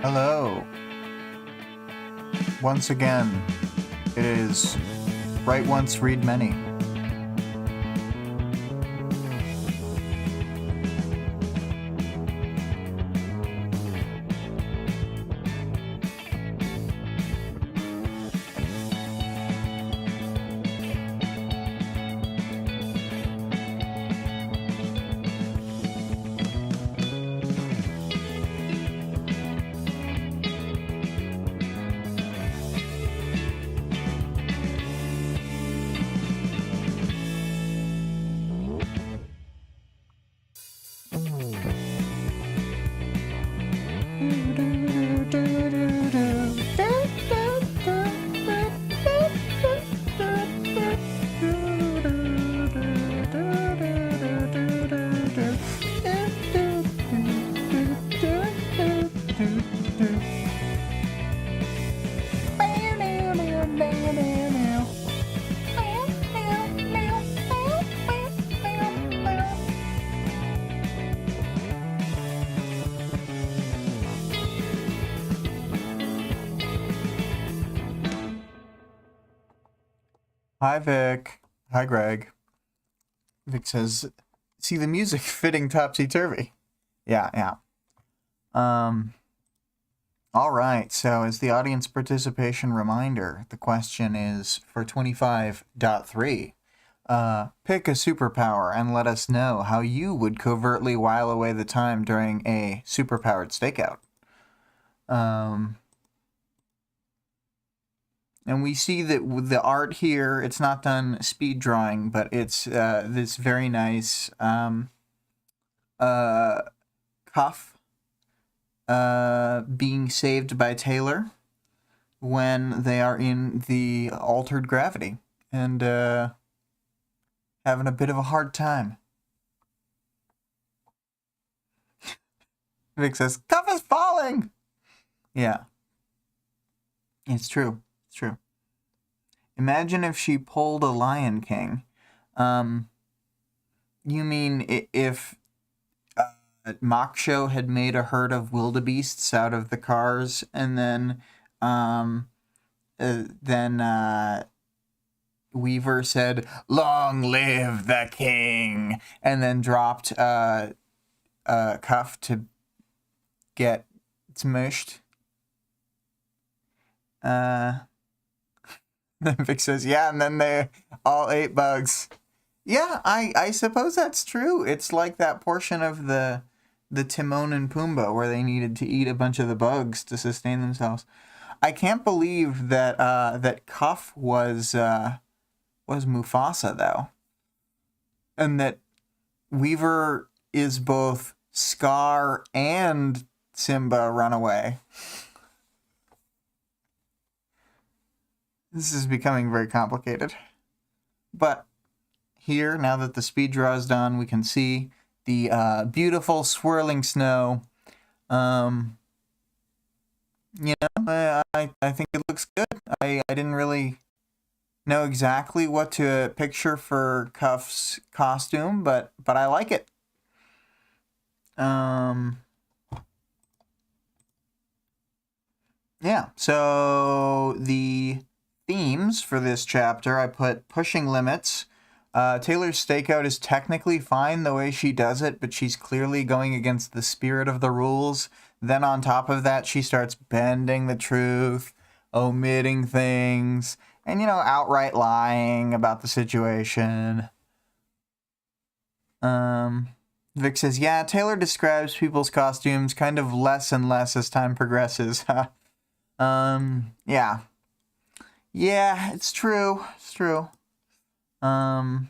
Hello. Once again, it is Write Once, Read Many. Hi, Vic. Hi, Greg. Vic says, see the music fitting topsy-turvy. Yeah. All right, so as the audience participation reminder, the question is for 25.3. Pick a superpower and let us know how you would covertly while away the time during a superpowered stakeout. And we see that with the art here, it's not done speed drawing, but it's this very nice Cuff being saved by Taylor when they are in the altered gravity and having a bit of a hard time. Vic says, Cuff is falling! Yeah. It's true. True. Imagine if she pulled a Lion King. You mean if Moksho had made a herd of wildebeests out of the cars, and then Weaver said, "Long live the king," and then dropped Cuff to get smushed. Vic says, yeah, and then they all ate bugs. Yeah, I suppose that's true. It's like that portion of the Timon and Pumbaa where they needed to eat a bunch of the bugs to sustain themselves. I can't believe that that Cuff was Mufasa, though. And that Weaver is both Scar and Simba runaway. This is becoming very complicated. But here, now that the speed draw is done, we can see the beautiful swirling snow. I think it looks good. I didn't really know exactly what to picture for Cuff's costume, but I like it. Yeah, so the themes for this chapter, I put pushing limits. Taylor's stakeout is technically fine the way she does it, but she's clearly going against the spirit of the rules. Then on top of that, she starts bending the truth, omitting things, and, outright lying about the situation. Vic says, yeah, Taylor describes people's costumes kind of less and less as time progresses. Yeah. Yeah, it's true. It's true. Other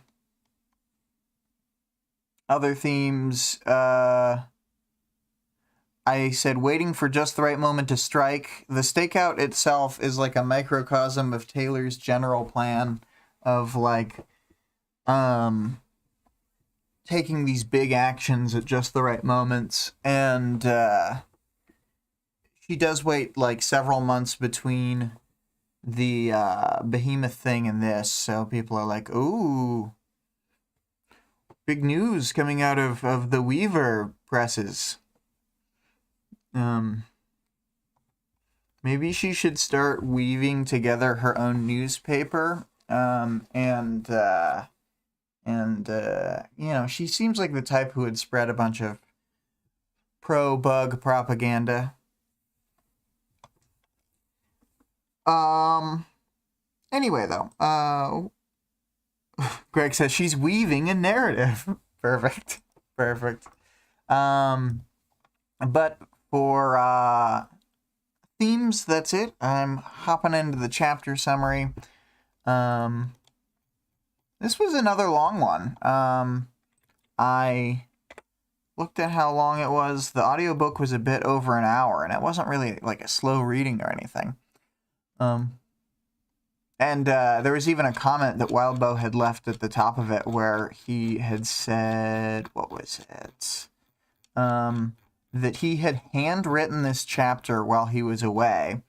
themes, I said waiting for just the right moment to strike. The stakeout itself is like a microcosm of Taylor's general plan of taking these big actions at just the right moments. And she does wait several months between the behemoth thing and this, so people are like, ooh, big news coming out of the Weaver presses. Maybe she should start weaving together her own newspaper. She seems like the type who would spread a bunch of pro-bug propaganda. Anyway, though, Greg says she's weaving a narrative. Perfect. But for themes, that's it. I'm hopping into the chapter summary. This was another long one. I looked at how long it was. The audiobook was a bit over an hour, and it wasn't really like a slow reading or anything. And there was even a comment that Wildbow had left at the top of it where he had said, what was it? That he had handwritten this chapter while he was away.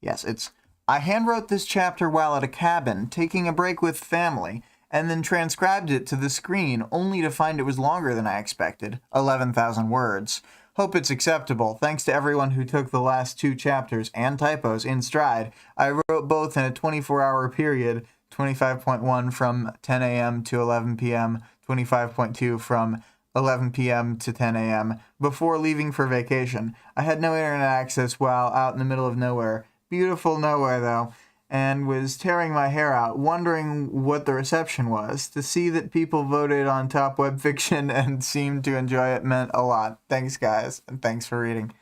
Yes, I handwrote this chapter while at a cabin, taking a break with family, and then transcribed it to the screen, only to find it was longer than I expected, 11,000 words. Hope it's acceptable. Thanks to everyone who took the last 2 chapters and typos in stride. I wrote both in a 24-hour period, 25.1 from 10 a.m. to 11 p.m., 25.2 from 11 p.m. to 10 a.m. before leaving for vacation. I had no internet access while out in the middle of nowhere. Beautiful nowhere, though, and was tearing my hair out, wondering what the reception was. To see that people voted on top web fiction and seemed to enjoy it meant a lot. Thanks, guys, and thanks for reading.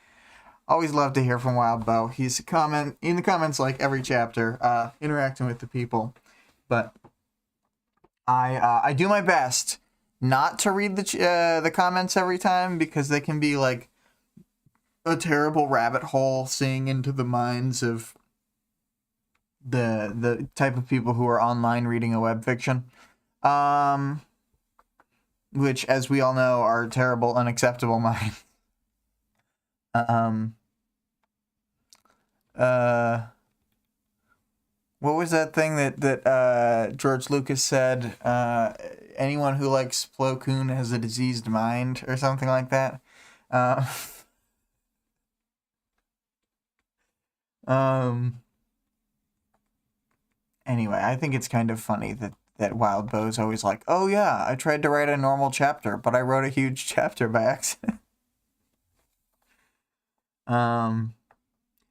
Always love to hear from Wildbow. He's in the comments like every chapter, interacting with the people. But I do my best not to read the comments every time, because they can be like a terrible rabbit hole, seeing into the minds of the type of people who are online reading a web fiction, which, as we all know, are terrible, unacceptable minds. What was that thing that George Lucas said? Anyone who likes Plo Koon has a diseased mind, or something like that. Anyway, I think it's kind of funny that Wildbow's always like, oh yeah, I tried to write a normal chapter, but I wrote a huge chapter by accident.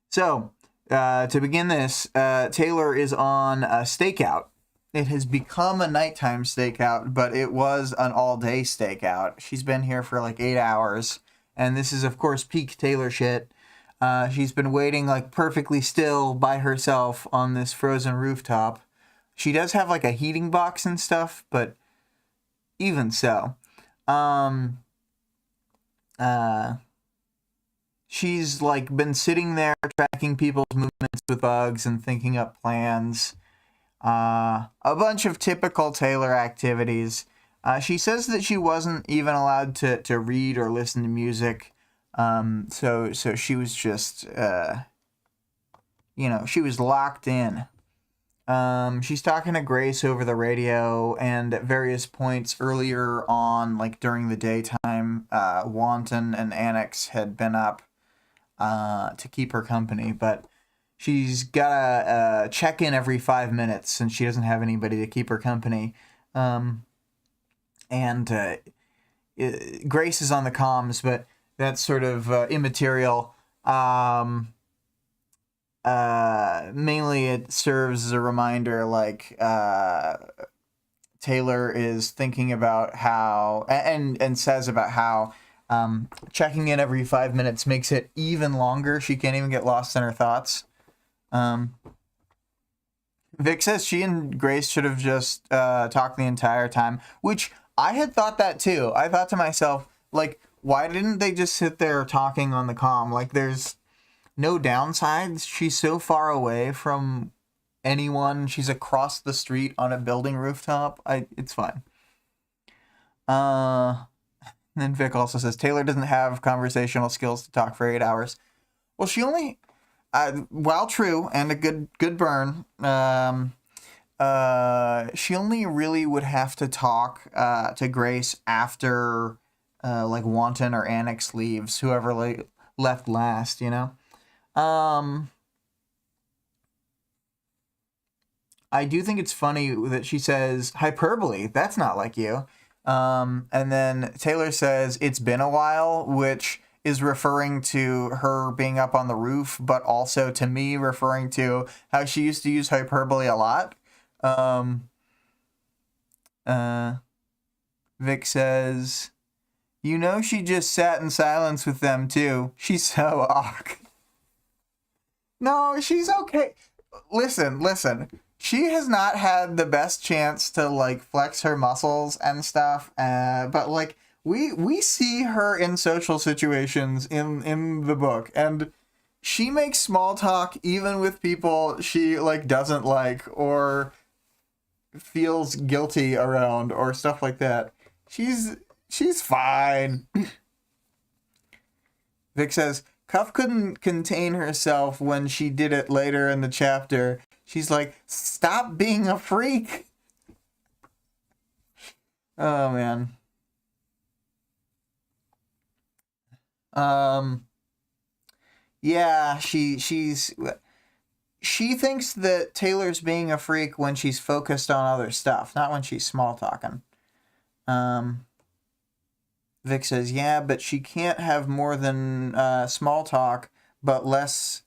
So, to begin this, Taylor is on a stakeout. It has become a nighttime stakeout, but it was an all-day stakeout. She's been here for like 8 hours, and this is, of course, peak Taylor shit. She's been waiting like perfectly still by herself on this frozen rooftop. She does have like a heating box and stuff, but even so. She's like been sitting there tracking people's movements with bugs and thinking up plans. A bunch of typical Taylor activities. She says that she wasn't even allowed to read or listen to music. So she was just, she was locked in. She's talking to Grace over the radio, and at various points earlier on, like during the daytime, Wanton and Annex had been up, to keep her company, but she's gotta, check in every 5 minutes since she doesn't have anybody to keep her company. Grace is on the comms, but that's sort of immaterial. Mainly it serves as a reminder, like, Taylor is thinking about how, and says about how, checking in every 5 minutes makes it even longer. She can't even get lost in her thoughts. Vic says she and Grace should have just talked the entire time, which I had thought that too. I thought to myself, like, why didn't they just sit there talking on the comm? Like, there's no downsides. She's so far away from anyone. She's across the street on a building rooftop. It's fine. And then Vic also says Taylor doesn't have conversational skills to talk for 8 hours. Well, she only, while true and a good burn, she only really would have to talk to Grace after like Wanton or Annex leaves, whoever left last, you know. I do think it's funny that she says hyperbole. That's not like you. And then Taylor says it's been a while, which is referring to her being up on the roof, but also to me referring to how she used to use hyperbole a lot. Vic says, you know, she just sat in silence with them too. She's so awk. No, she's okay. Listen. She has not had the best chance to like flex her muscles and stuff. But like we see her in social situations in the book, and she makes small talk even with people she like doesn't like or feels guilty around or stuff like that. She's fine. Vic says, Cuff couldn't contain herself when she did it later in the chapter. She's like, stop being a freak. Oh, man. Yeah, she thinks that Taylor's being a freak when she's focused on other stuff, not when she's small talking. Vic says, yeah, but she can't have more than small talk, but less.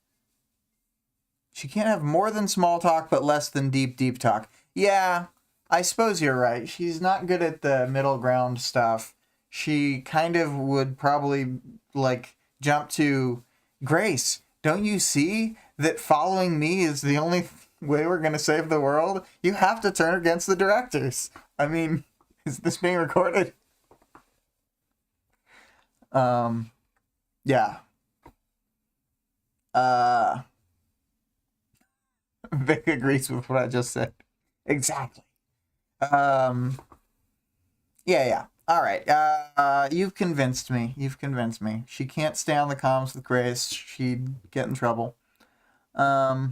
She can't have more than small talk, but less than deep talk. Yeah, I suppose you're right. She's not good at the middle ground stuff. She kind of would probably, like, jump to, Grace, don't you see that following me is the only way we're going to save the world? You have to turn against the directors. I mean, is this being recorded? Yeah. Vic agrees with what I just said. Exactly. Yeah. All right. You've convinced me. She can't stay on the comms with Grace. She'd get in trouble. Oh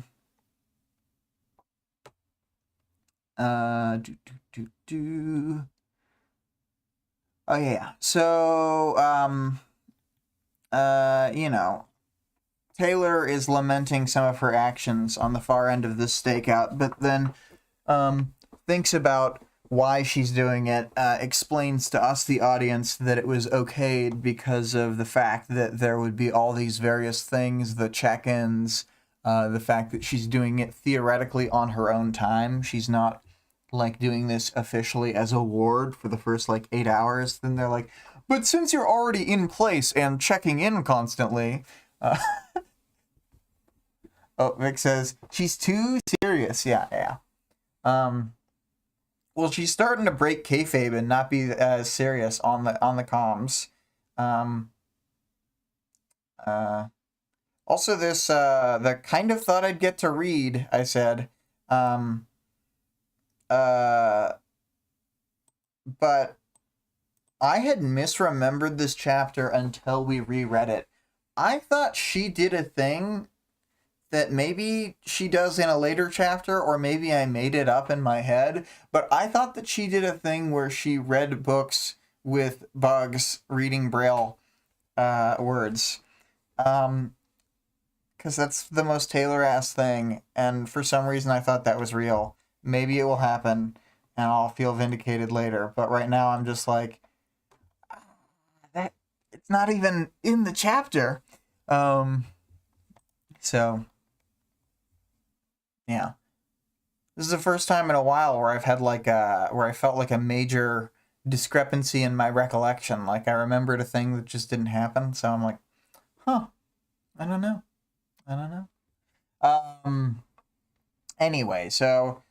yeah. So you know, Taylor is lamenting some of her actions on the far end of this stakeout, but then thinks about why she's doing it, explains to us, the audience, that it was okayed because of the fact that there would be all these various things, the check-ins, the fact that she's doing it theoretically on her own time. She's not, like, doing this officially as a ward for the first, like, 8 hours. Then they're like, but since you're already in place and checking in constantly... Oh, Vic says, she's too serious. Yeah. Well, she's starting to break kayfabe and not be as serious on the comms. Also, this the kind of thought I'd get to read, I said. But I had misremembered this chapter until we reread it. I thought she did a thing that maybe she does in a later chapter, or maybe I made it up in my head, but I thought that she did a thing where she read books with bugs reading Braille words. Because that's the most Taylor-ass thing, and for some reason I thought that was real. Maybe it will happen, and I'll feel vindicated later, but right now I'm just like, that it's not even in the chapter. So... yeah. This is the first time in a while where I've had where I felt like a major discrepancy in my recollection. Like I remembered a thing that just didn't happen. So I'm like, I don't know. Anyway, so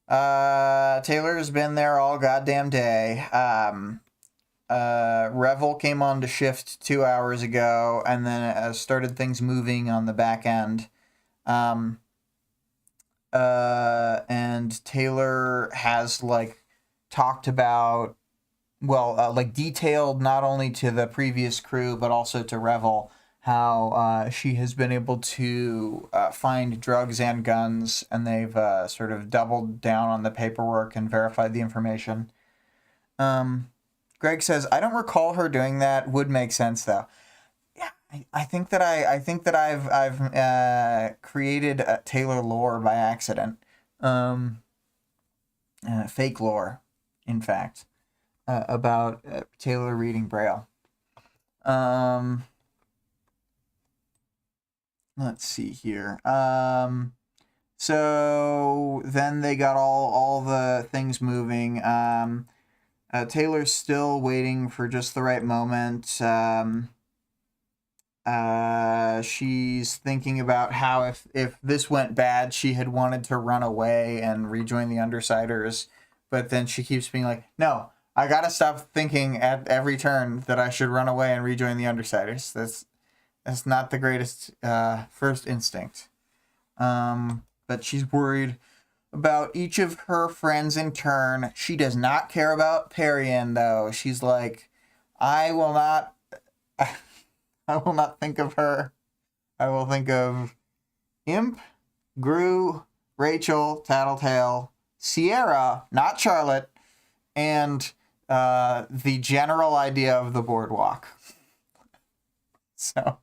Taylor's been there all goddamn day. Revel came on to shift 2 hours ago and then started things moving on the back end. And Taylor has, like, talked about, like, detailed not only to the previous crew, but also to Revel, how she has been able to find drugs and guns, and they've sort of doubled down on the paperwork and verified the information. Greg says, I don't recall her doing that. Would make sense, though. I think that I've created a Taylor lore by accident. fake lore, in fact, about Taylor reading Braille. Let's see here. So then they got all the things moving. Taylor's still waiting for just the right moment. She's thinking about how if this went bad, she had wanted to run away and rejoin the Undersiders, but then she keeps being like, no, I gotta stop thinking at every turn that I should run away and rejoin the Undersiders. That's not the greatest first instinct. But she's worried about each of her friends in turn. She does not care about Parian, though. She's like, I will not think of her. I will think of Imp, Gru, Rachel, Tattletale, Sierra, not Charlotte, and the general idea of the boardwalk. So,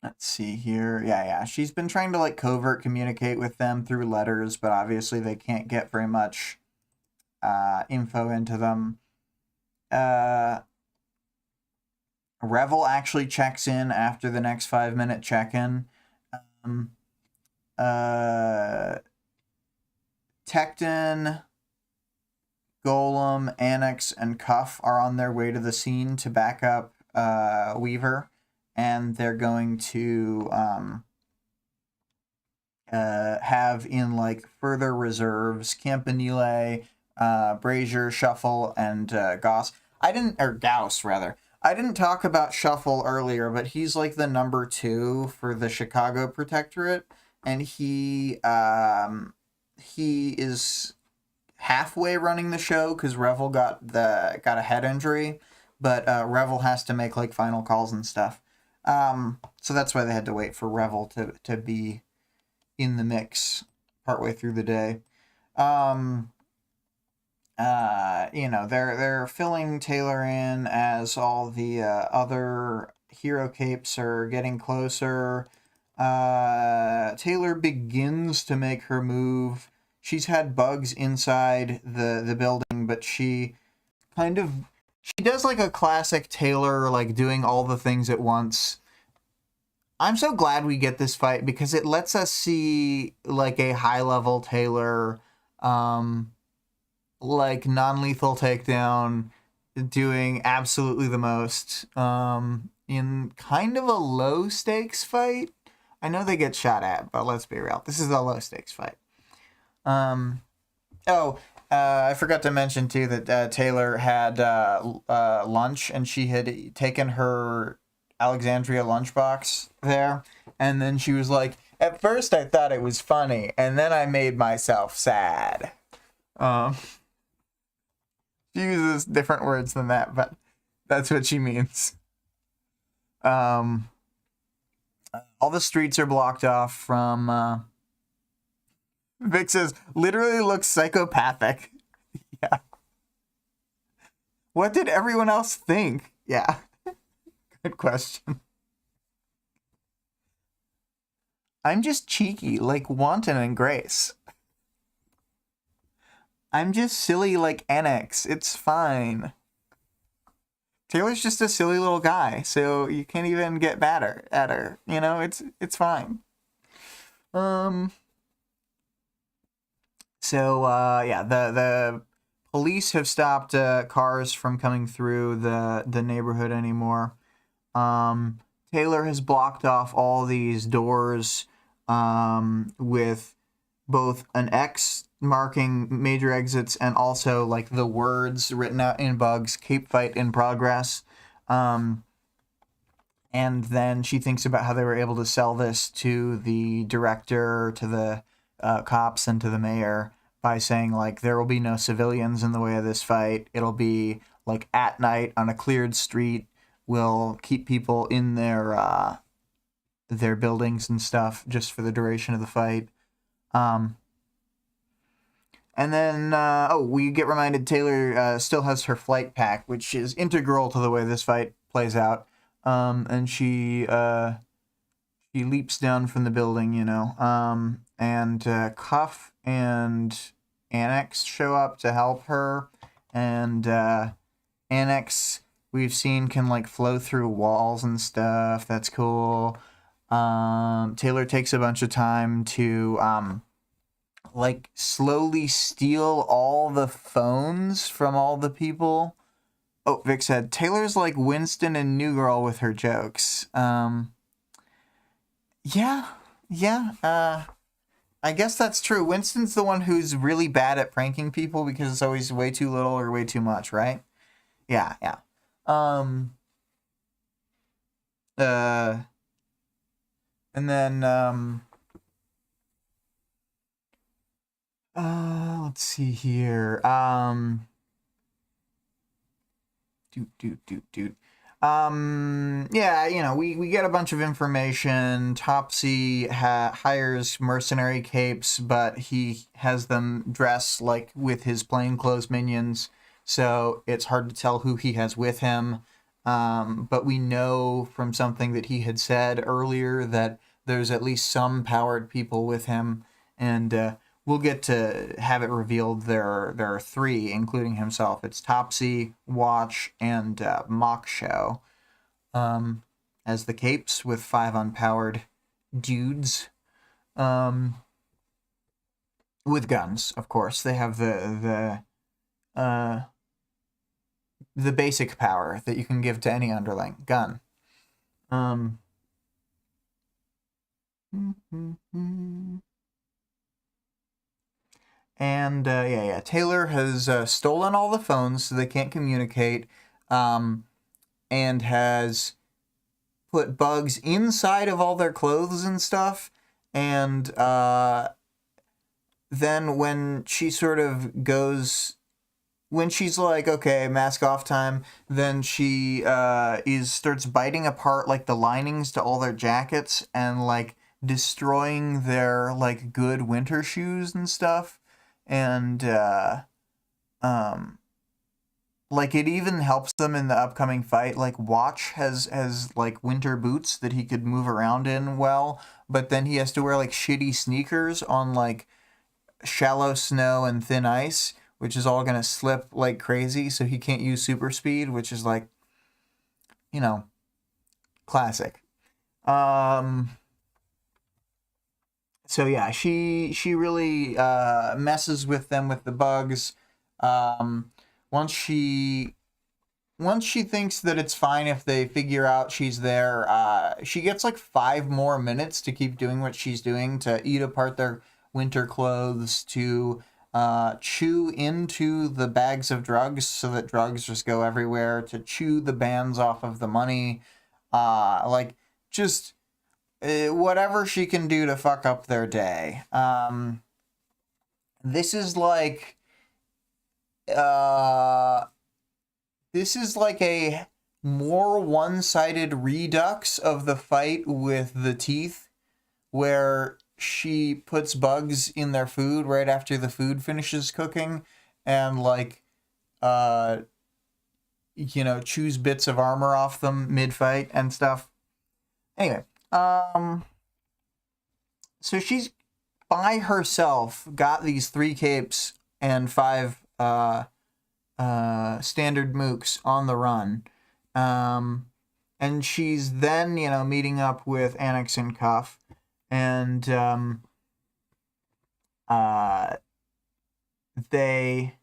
let's see here. Yeah. She's been trying to like covert communicate with them through letters, but obviously they can't get very much info into them. Revel actually checks in after the next 5-minute check-in. Tecton, Golem, Annex, and Cuff are on their way to the scene to back up Weaver, and they're going to have in like further reserves Campanile, Brazier, Shuffle, and Gauss. Gauss rather. I didn't talk about Shuffle earlier, but he's like the number 2 for the Chicago Protectorate, and he is halfway running the show because Revel got a head injury, but Revel has to make like final calls and stuff. So that's why they had to wait for Revel to be in the mix partway through the day. They're filling Taylor in as all the other hero capes are getting closer. Taylor begins to make her move. She's had bugs inside the building, but she does like a classic Taylor, like doing all the things at once. I'm so glad we get this fight because it lets us see like a high-level Taylor, like non-lethal takedown, doing absolutely the most in kind of a low-stakes fight. I know they get shot at, but let's be real. This is a low-stakes fight. I forgot to mention, too, that Taylor had lunch, and she had taken her Alexandria lunchbox there, and then she was like, at first I thought it was funny, and then I made myself sad. She uses different words than that, but that's what she means. All the streets are blocked off from... Vic says, literally looks psychopathic. Yeah. What did everyone else think? Yeah. Good question. I'm just cheeky, like Wanton and Grace. I'm just silly like Annex. It's fine. Taylor's just a silly little guy, so you can't even get better at her. You know, it's fine. So, the police have stopped cars from coming through the neighborhood anymore. Taylor has blocked off all these doors with both an X marking major exits and also like the words written out in bugs, Cape Fight in progress. And then she thinks about how they were able to sell this to the director, to the cops, and to the mayor by saying, like, there will be no civilians in the way of this fight. It'll be, like, at night on a cleared street. We'll keep people in their buildings and stuff just for the duration of the fight. And then, we get reminded Taylor still has her flight pack, which is integral to the way this fight plays out. And she she leaps down from the building, you know. And Cuff and Annex show up to help her, and Annex, we've seen, can like flow through walls and stuff. That's cool. Taylor takes a bunch of time to like slowly steal all the phones from all the people. Oh, Vic said Taylor's like Winston and New Girl with her jokes. Yeah. I guess that's true. Winston's the one who's really bad at pranking people because it's always way too little or way too much, right? Yeah. And then let's see here. Yeah, you know, we get a bunch of information. Topsy hires mercenary capes, but he has them dress like with his plainclothes minions, so it's hard to tell who he has with him. But we know from something that he had said earlier that there's at least some powered people with him, and we'll get to have it revealed there are three, including himself. It's Topsy, Watch, and Mock Show as the capes, with 5 unpowered dudes with guns, of course. They have the basic power that you can give to any underling, gun. And Taylor has stolen all the phones so they can't communicate, and has put bugs inside of all their clothes and stuff. And then when she sort of goes, when she's like, okay, mask off time, then she starts biting apart like the linings to all their jackets and like destroying their like good winter shoes and stuff. And like it even helps them in the upcoming fight. Like Watch has like winter boots that he could move around in well, but then he has to wear like shitty sneakers on like shallow snow and thin ice, which is all gonna slip like crazy, so he can't use super speed, which is like, you know, classic. So yeah, she really messes with them with the bugs. Once she thinks that it's fine if they figure out she's there, she gets like 5 more minutes to keep doing what she's doing, to eat apart their winter clothes, to chew into the bags of drugs so that drugs just go everywhere, to chew the bands off of the money, like just whatever she can do to fuck up their day. This is like a more one-sided redux of the fight with the teeth, where she puts bugs in their food right after the food finishes cooking, and like chews bits of armor off them mid-fight and stuff. Anyway, so she's by herself got these 3 capes and 5 standard mooks on the run. And she's then, meeting up with Annex and Cuff, and they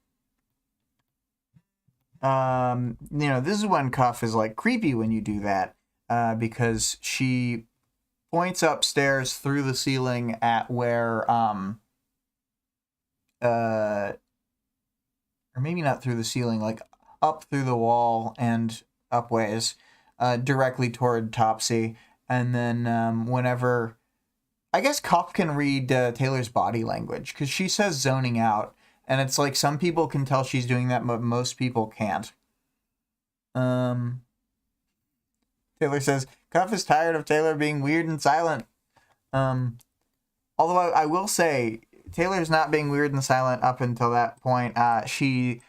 this is when Cuff is like creepy when you do that, because she points upstairs through the ceiling at where or maybe not through the ceiling, like up through the wall and up ways, directly toward Topsy. And then whenever, I guess Cuff can read Taylor's body language, because she says zoning out, and it's like some people can tell she's doing that, but most people can't. Taylor says, Cuff is tired of Taylor being weird and silent. Although I will say, Taylor's not being weird and silent up until that point. She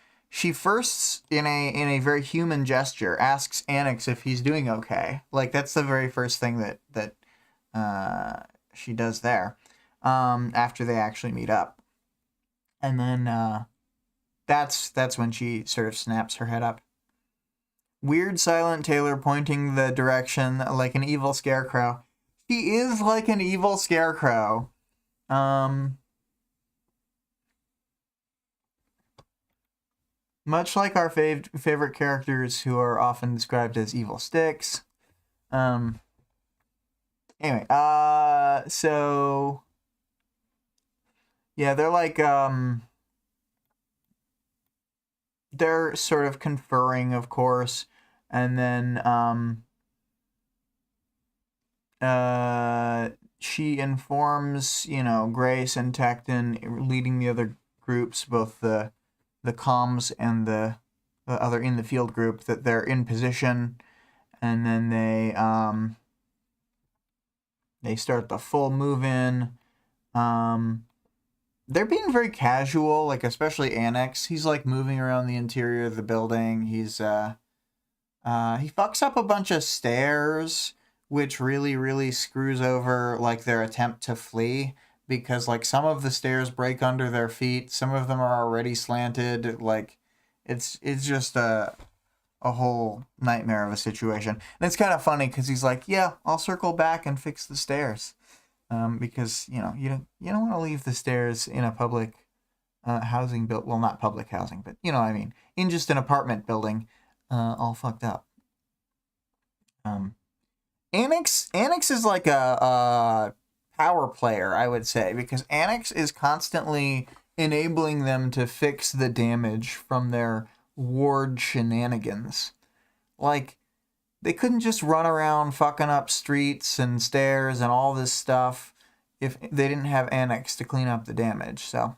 first, in a very human gesture, asks Annex if he's doing okay. Like, that's the very first thing that she does there, after they actually meet up. And then that's when she sort of snaps her head up. Weird silent Taylor pointing the direction like an evil scarecrow. She is like an evil scarecrow. Much like our favorite characters who are often described as evil sticks. Anyway, so yeah, they're like they're sort of conferring, of course, and then she informs, Grace and Tecton, leading the other groups, both the comms and the other in the field group, that they're in position, and then they start the full move in. They're being very casual, like especially Annex. He's like moving around the interior of the building. He's he fucks up a bunch of stairs, which really screws over like their attempt to flee, because like some of the stairs break under their feet, some of them are already slanted. Like it's just a whole nightmare of a situation. And it's kind of funny because he's like, yeah, I'll circle back and fix the stairs, because you don't want to leave the stairs in a public housing build. Well, not public housing, but you know what I mean, in just an apartment building, all fucked up. Annex is like a power player, I would say, because Annex is constantly enabling them to fix the damage from their ward shenanigans. Like, they couldn't just run around fucking up streets and stairs and all this stuff if they didn't have Annex to clean up the damage. So,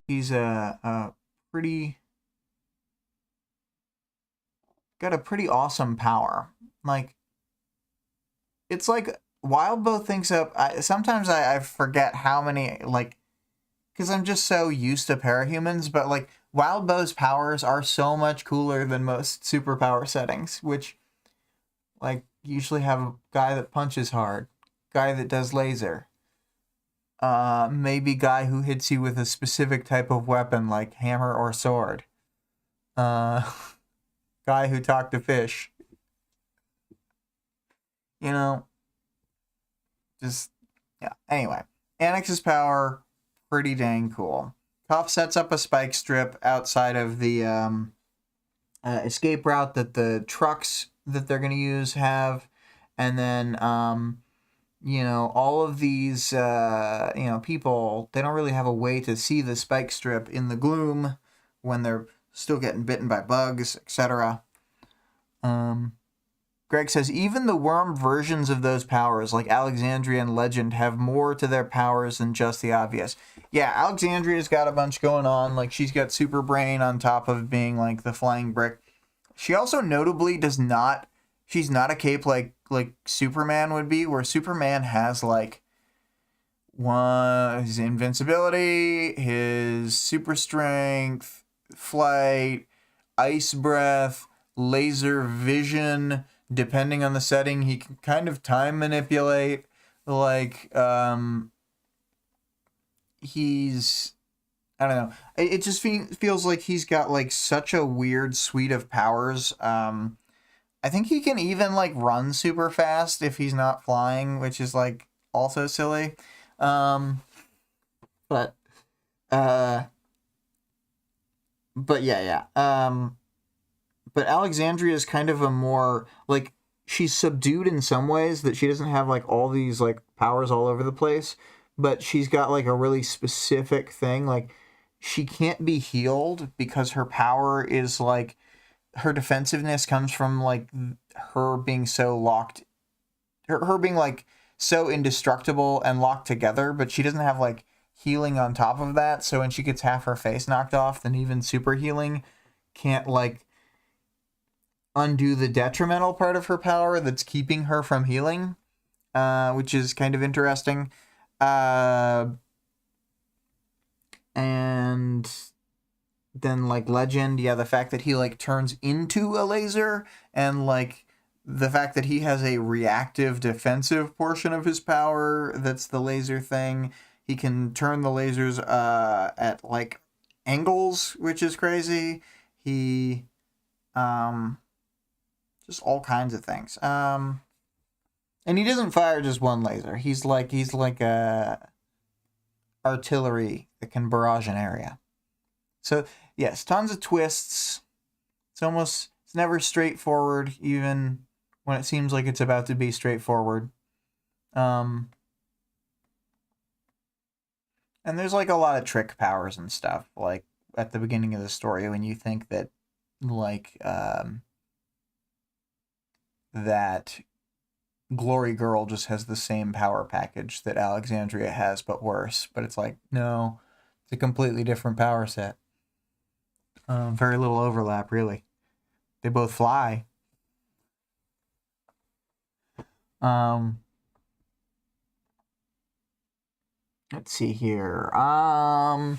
he's a pretty... got a pretty awesome power. Like, it's like Wildbow thinks up. Sometimes I forget how many, like, because I'm just so used to parahumans, but like Wildbow's powers are so much cooler than most superpower settings, which like usually have a guy that punches hard, guy that does laser, maybe guy who hits you with a specific type of weapon like hammer or sword, guy who talked to fish. Just, yeah. Anyway, Annex's power, pretty dang cool. Toph sets up a spike strip outside of the escape route that the trucks that they're going to use have. And then, all of these, people, they don't really have a way to see the spike strip in the gloom when they're still getting bitten by bugs, etc. Greg says, even the worm versions of those powers, like Alexandria and Legend, have more to their powers than just the obvious. Yeah, Alexandria's got a bunch going on. Like, she's got super brain on top of being, like, the flying brick. She also notably she's not a cape like Superman would be, where Superman has, like, his invincibility, his super strength, flight, ice breath, laser vision. Depending on the setting, he can kind of time manipulate. Like, he's... I don't know. It just feels like he's got, like, such a weird suite of powers. I think he can even, like, run super fast if he's not flying, which is, like, also silly. But yeah. But Alexandria is kind of a more, like, she's subdued in some ways, that she doesn't have, like, all these, like, powers all over the place, but she's got, like, a really specific thing. Like, she can't be healed because her power is, like, her defensiveness comes from, like, her being so locked, her being, like, so indestructible and locked together, but she doesn't have, like, healing on top of that, so when she gets half her face knocked off, then even super healing can't, like, undo the detrimental part of her power that's keeping her from healing, which is kind of interesting. And then, like, Legend, yeah, the fact that he, like, turns into a laser and, like, the fact that he has a reactive defensive portion of his power that's the laser thing. He can turn the lasers at like angles, which is crazy. He just all kinds of things. And he doesn't fire just one laser. He's like a artillery that can barrage an area. So yes, tons of twists. It's never straightforward, even when it seems like it's about to be straightforward. And there's like a lot of trick powers and stuff, like at the beginning of the story when you think that like that Glory Girl just has the same power package that Alexandria has, but worse. But it's like, no, it's a completely different power set. Very little overlap, really. They both fly. Let's see here. So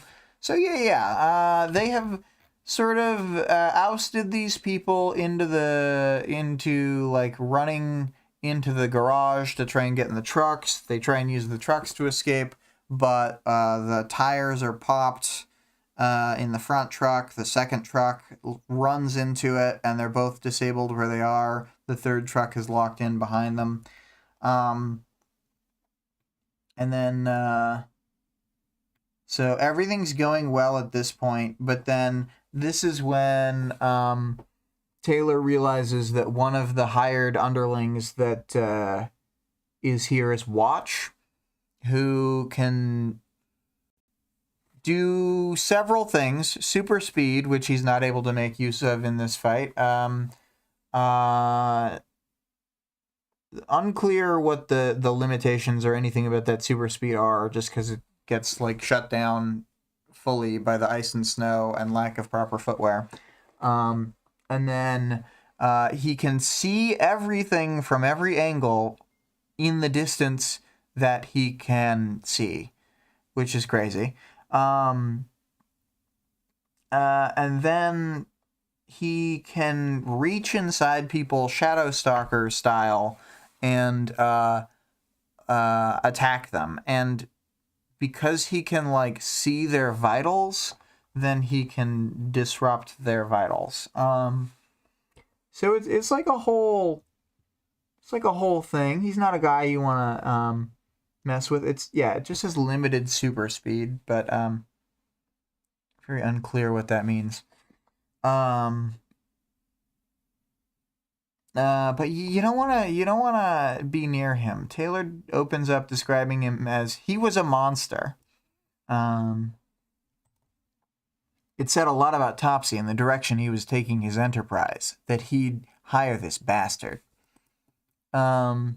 yeah. They have sort of ousted these people into like running into the garage to try and get in the trucks. They try and use the trucks to escape, but the tires are popped in the front truck. The second truck runs into it, and they're both disabled where they are. The third truck is locked in behind them. And then so everything's going well at this point, but then this is when Taylor realizes that one of the hired underlings that is here is Watch, who can do several things. Super speed, which he's not able to make use of in this fight. Unclear what the limitations or anything about that super speed are, just because it gets like shut down fully by the ice and snow and lack of proper footwear. And then he can see everything from every angle in the distance that he can see, which is crazy. And then he can reach inside people Shadow Stalker style and attack them. And because he can like see their vitals, then he can disrupt their vitals. So it's like a whole thing. He's not a guy you want to mess with. It just has limited super speed, but very unclear what that means. But you don't wanna be near him. Taylor opens up describing him as he was a monster. It said a lot about Topsy and the direction he was taking his enterprise, that he'd hire this bastard. And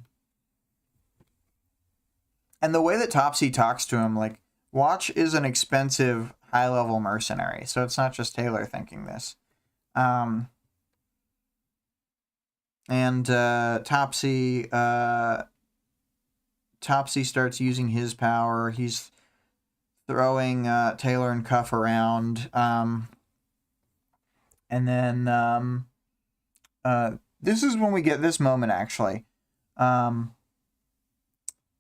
the way that Topsy talks to him, like, Watch is an expensive, high-level mercenary, so it's not just Taylor thinking this. And Topsy starts using his power. He's throwing Taylor and Cuff around. And then this is when we get this moment, actually.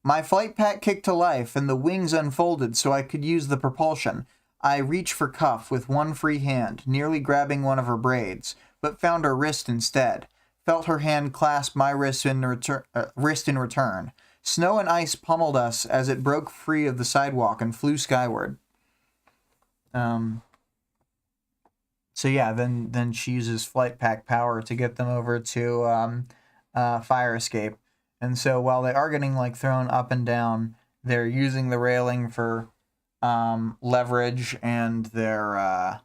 My flight pack kicked to life, and the wings unfolded so I could use the propulsion. I reached for Cuff with one free hand, nearly grabbing one of her braids, but found her wrist instead. Felt her hand clasp my wrist in return. Snow and ice pummeled us as it broke free of the sidewalk and flew skyward. So yeah, then she uses flight pack power to get them over to fire escape. And so while they are getting like thrown up and down, they're using the railing for leverage, and they're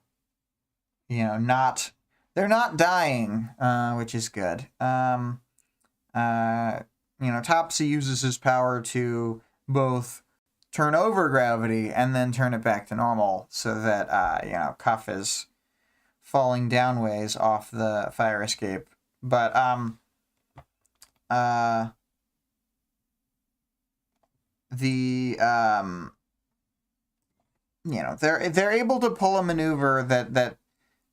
they're not dying, which is good. Topsy uses his power to both turn over gravity and then turn it back to normal, so that Cuff is falling downways off the fire escape. But they're able to pull a maneuver that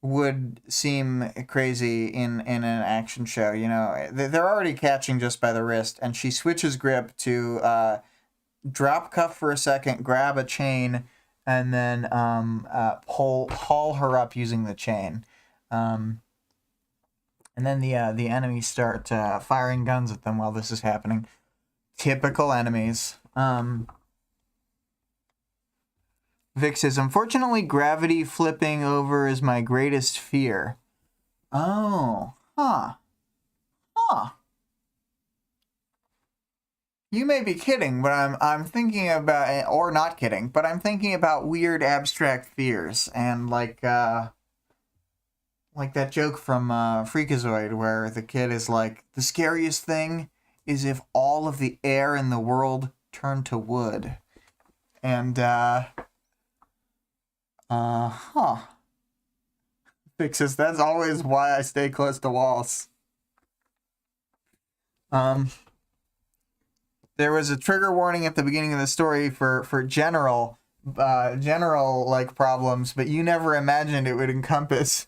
would seem crazy in an action show. You know, they're already catching just by the wrist, and she switches grip to drop Cuff for a second, grab a chain, and then haul her up using the chain. And then the enemies start firing guns at them while this is happening. Typical enemies. Vic says, unfortunately, gravity flipping over is my greatest fear. Oh, huh. You may be kidding, but I'm thinking about, or not kidding, but I'm thinking about weird abstract fears, and like that joke from Freakazoid where the kid is like, the scariest thing is if all of the air in the world turned to wood. And Vic says, that's always why I stay close to walls. There was a trigger warning at the beginning of the story for general like problems, but you never imagined it would encompass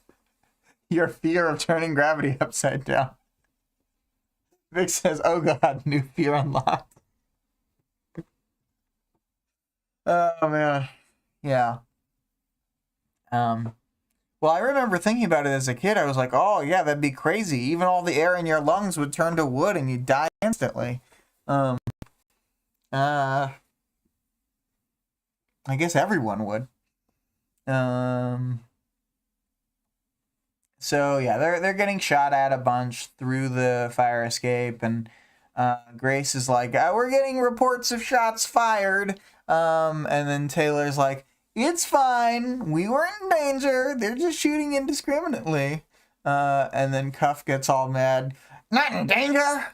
your fear of turning gravity upside down. Vic says, oh god, new fear unlocked. Oh man. Yeah. Well, I remember thinking about it as a kid. I was like, oh yeah, that'd be crazy. Even all the air in your lungs would turn to wood and you'd die instantly. I guess everyone would. So yeah, they're getting shot at a bunch through the fire escape, and Grace is like, we're getting reports of shots fired. And then Taylor's like, it's fine. We weren't in danger. They're just shooting indiscriminately. And then Cuff gets all mad. Not in danger.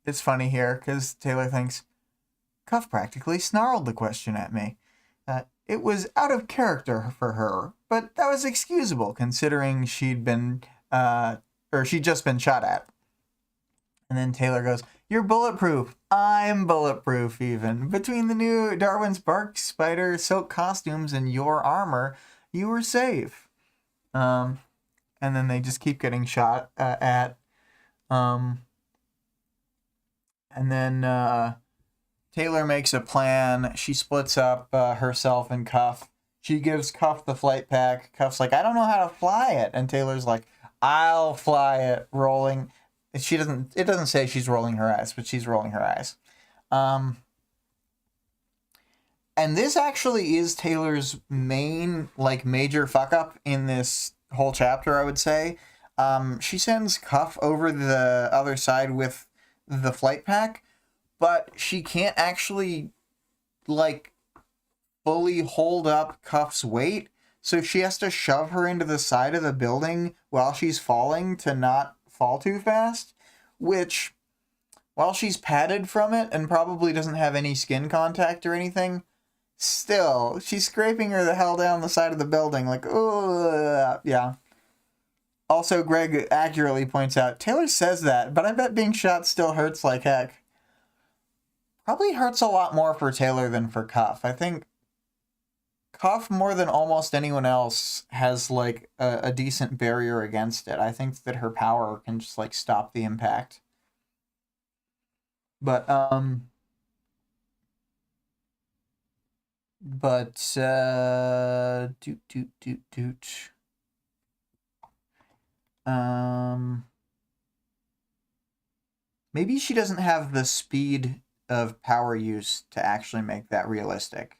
It's funny here because Taylor thinks Cuff practically snarled the question at me. It was out of character for her, but that was excusable considering she'd just been shot at. And then Taylor goes, you're bulletproof. I'm bulletproof even. Between the new Darwin's Bark Spider silk costumes and your armor, you were safe. And then they just keep getting shot at. And then Taylor makes a plan. She splits up herself and Cuff. She gives Cuff the flight pack. Cuff's like, I don't know how to fly it. And Taylor's like, I'll fly it, rolling. It doesn't say she's rolling her eyes, but she's rolling her eyes. And this actually is Taylor's main, major fuck up in this whole chapter, I would say. She sends Cuff over the other side with the flight pack, but she can't actually, fully hold up Cuff's weight. So she has to shove her into the side of the building while she's falling to not fall too fast, which, while she's padded from it and probably doesn't have any skin contact or anything, still, she's scraping her the hell down the side of the building, oh, yeah. Also, Greg accurately points out, Taylor says that, but I bet being shot still hurts like heck. Probably hurts a lot more for Taylor than for Cuff. I think Cuff, more than almost anyone else, has, a decent barrier against it. I think that her power can just, stop the impact. But, maybe she doesn't have the speed of power use to actually make that realistic.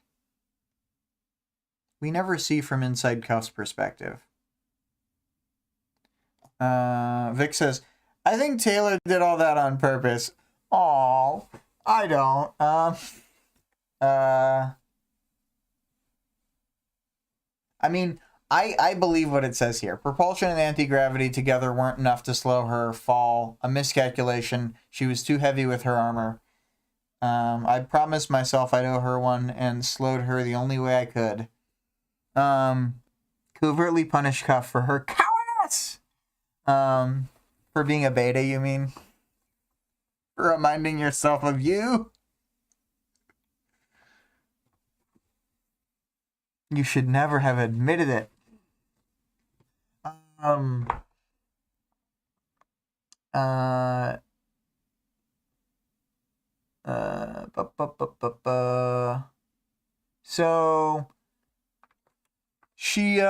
We never see from inside Cuff's perspective. Vic says, I think Taylor did all that on purpose. Aw, I don't. I mean, I believe what it says here. Propulsion and anti-gravity together weren't enough to slow her fall. A miscalculation. She was too heavy with her armor. I promised myself I'd owe her one and slowed her the only way I could. Covertly punish Cuff for her cowardice. For being a beta, you mean? For reminding yourself of you? You should never have admitted it. Um. Uh. Bu- bu- bu- bu- bu. So she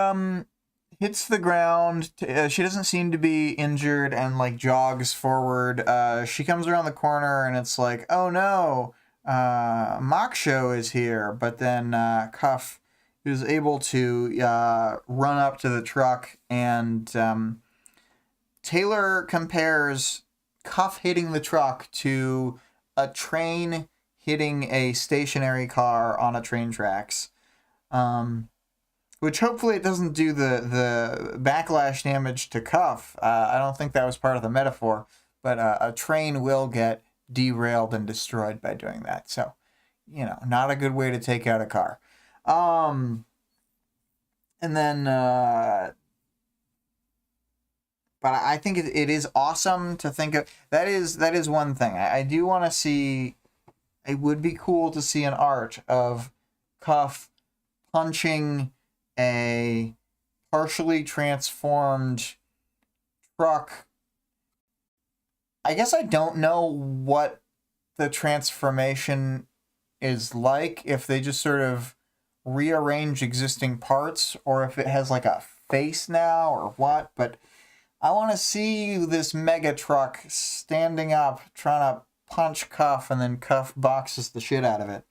hits the ground. She doesn't seem to be injured and like jogs forward. She comes around the corner and it's like, oh no, Moksho is here. But then Cuff is able to run up to the truck, and Taylor compares Cuff hitting the truck to a train hitting a stationary car on a train tracks. Which hopefully it doesn't do the backlash damage to Cuff. I don't think that was part of the metaphor, but a train will get derailed and destroyed by doing that. So, not a good way to take out a car. And then, but I think it is awesome to think of. That is one thing. I do want to see. It would be cool to see an art of Cuff punching a partially transformed truck. I guess I don't know what the transformation is like, if they just sort of rearrange existing parts or if it has like a face now or what, but I want to see this mega truck standing up trying to punch Cuff, and then Cuff boxes the shit out of it.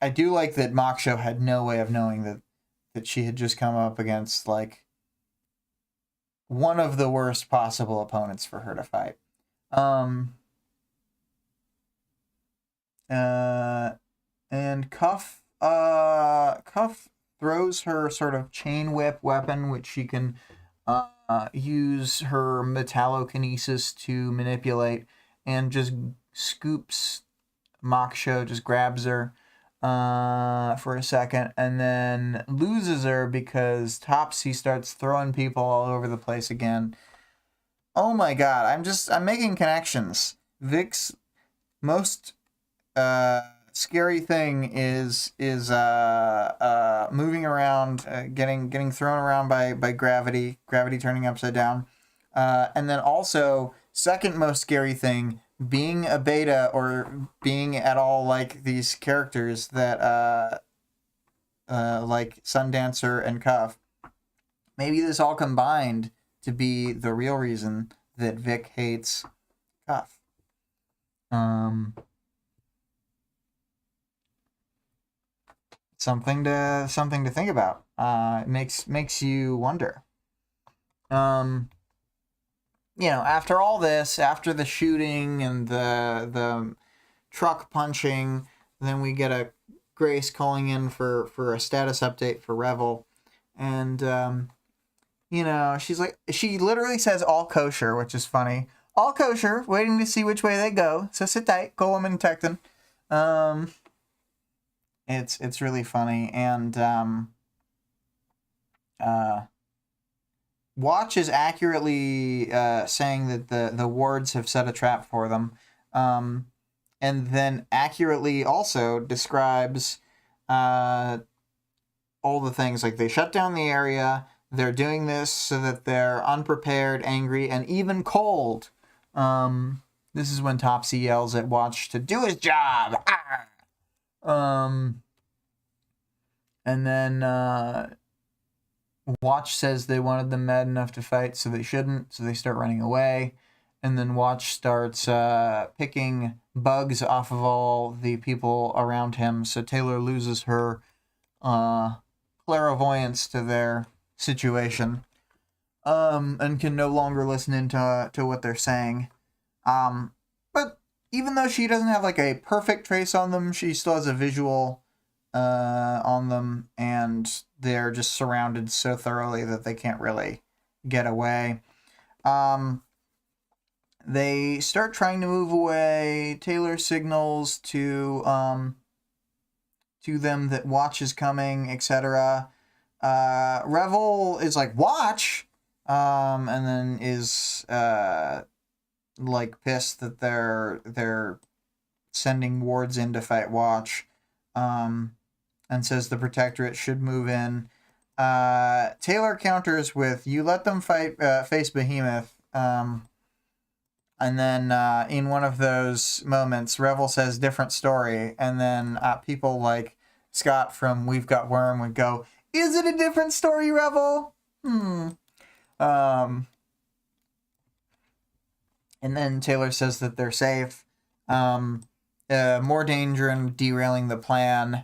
I do like that Moksho had no way of knowing that she had just come up against like one of the worst possible opponents for her to fight. And Cuff throws her sort of chain whip weapon, which she can use her metallokinesis to manipulate, and just scoops Moksho, just grabs her for a second, and then loses her because Topsy starts throwing people all over the place again. Oh my god, I'm making connections. Vic's most scary thing is moving around, getting thrown around by gravity turning upside down, and then also second most scary thing, being a beta or being at all like these characters that like Sundancer and Cuff. Maybe this all combined to be the real reason that Vic hates Cuff. Something to think about. It makes you wonder. After all this, after the shooting and the truck punching, then we get a Grace calling in for a status update for Revel, and she's like, she literally says all kosher, which is funny. All kosher, waiting to see which way they go. So sit tight, Golem and Tecton. It's really funny, and Watch is accurately saying that the wards have set a trap for them, and then accurately also describes all the things, like they shut down the area. They're doing this so that they're unprepared, angry, and even cold. This is when Topsy yells at Watch to do his job. And then Watch says they wanted them mad enough to fight, so they shouldn't, so they start running away. And then Watch starts picking bugs off of all the people around him, so Taylor loses her clairvoyance to their situation, and can no longer listen into what they're saying. But even though she doesn't have like a perfect trace on them, she still has a visual on them, and they're just surrounded so thoroughly that they can't really get away. They start trying to move away. Taylor signals to them that Watch is coming, etc. Revel is like, Watch, and then is like pissed that they're sending wards in to fight Watch. and says the Protectorate should move in. Taylor counters with, you let them face Behemoth. And then in one of those moments, Revel says different story. And then people like Scott from We've Got Worm would go, is it a different story, Revel? And then Taylor says that they're safe. More danger and derailing the plan.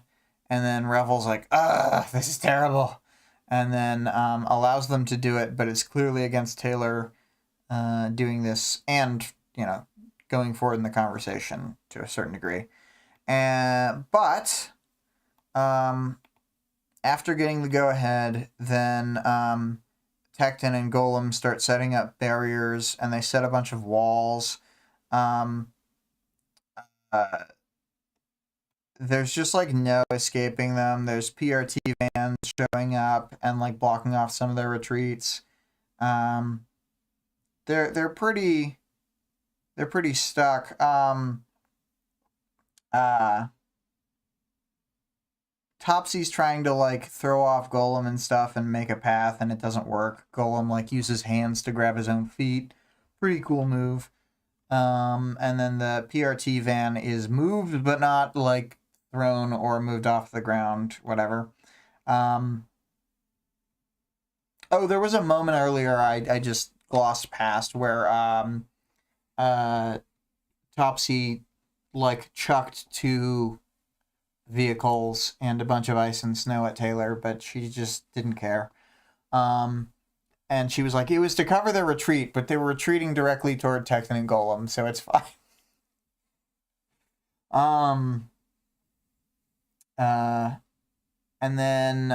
And then Revel's like, this is terrible. And then allows them to do it, but it's clearly against Taylor doing this and, going forward in the conversation to a certain degree. But after getting the go-ahead, then Tecton and Golem start setting up barriers, and they set a bunch of walls. There's just like no escaping them. There's PRT vans showing up and like blocking off some of their retreats. They're pretty stuck. Topsy's trying to like throw off Golem and stuff and make a path, and it doesn't work. Golem like uses hands to grab his own feet. Pretty cool move. And then the PRT van is moved, but not like thrown or moved off the ground, whatever. There was a moment earlier I just glossed past where Topsy like chucked 2 vehicles and a bunch of ice and snow at Taylor, but she just didn't care. And she was like, it was to cover their retreat, but they were retreating directly toward Tecton and Golem, so it's fine. And then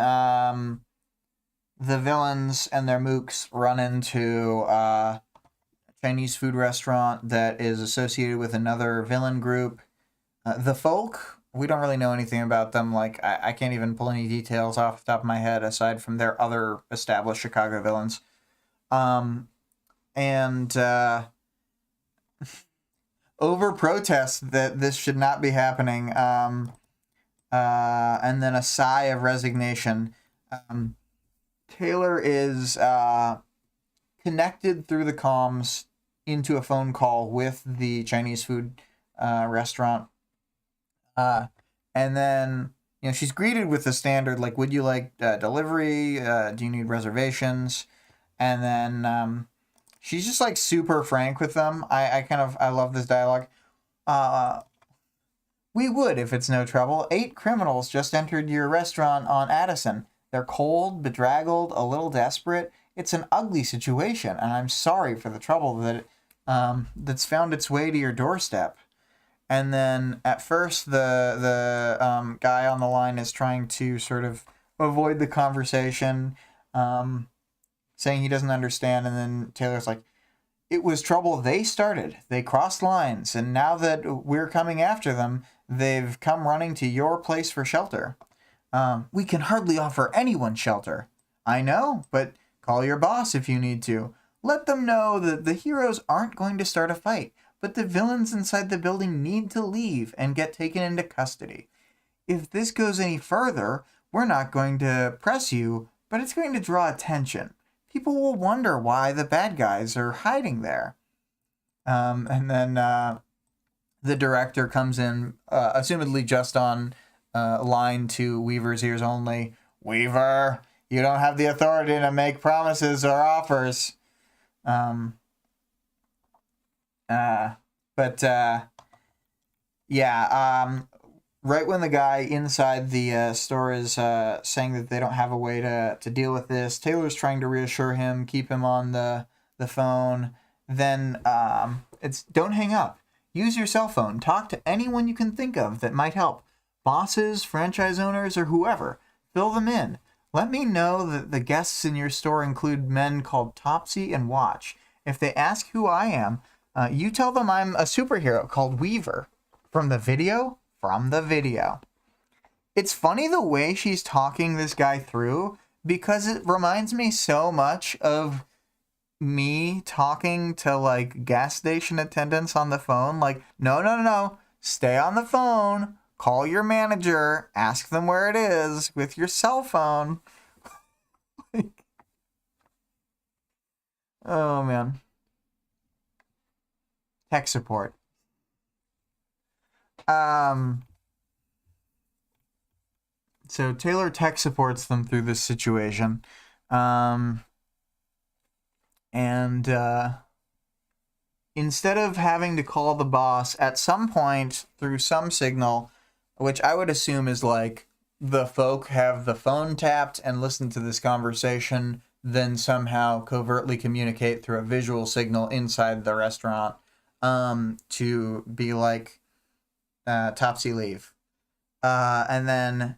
the villains and their mooks run into a Chinese food restaurant that is associated with another villain group. The Folk, we don't really know anything about them. Like, I can't even pull any details off the top of my head aside from their other established Chicago villains. Over protest that this should not be happening. And then a sigh of resignation. Taylor is connected through the comms into a phone call with the Chinese food restaurant. And then, she's greeted with the standard, like, would you like delivery? Do you need reservations? And then she's just, like, super frank with them. I love this dialogue. We would, if it's no trouble. 8 criminals just entered your restaurant on Addison. They're cold, bedraggled, a little desperate. It's an ugly situation, and I'm sorry for the trouble that that's found its way to your doorstep. And then at first the guy on the line is trying to sort of avoid the conversation, saying he doesn't understand. And then Taylor's like, it was trouble they started. They crossed lines, and now that we're coming after them, they've come running to your place for shelter. We can hardly offer anyone shelter. I know, but call your boss if you need to. Let them know that the heroes aren't going to start a fight, but the villains inside the building need to leave and get taken into custody. If this goes any further, we're not going to press you, but it's going to draw attention. People will wonder why the bad guys are hiding there. And then the director comes in, assumedly just on line to Weaver's ears only. Weaver, you don't have the authority to make promises or offers. Right when the guy inside the store is saying that they don't have a way to deal with this, Taylor's trying to reassure him, keep him on the phone. Then it's don't hang up. Use your cell phone. Talk to anyone you can think of that might help. Bosses, franchise owners, or whoever. Fill them in. Let me know that the guests in your store include men called Topsy and Watch. If they ask who I am, you tell them I'm a superhero called Weaver. From the video? From the video. It's funny the way she's talking this guy through, because it reminds me so much of me talking to, like, gas station attendants on the phone. Like, no. Stay on the phone. call your manager, ask them where it is with your cell phone. Oh, man. Tech support. So Taylor tech supports them through this situation. Instead of having to call the boss at some point through some signal, which I would assume is like the folk have the phone tapped and listen to this conversation, then somehow covertly communicate through a visual signal inside the restaurant to be like, Topsy leave. And then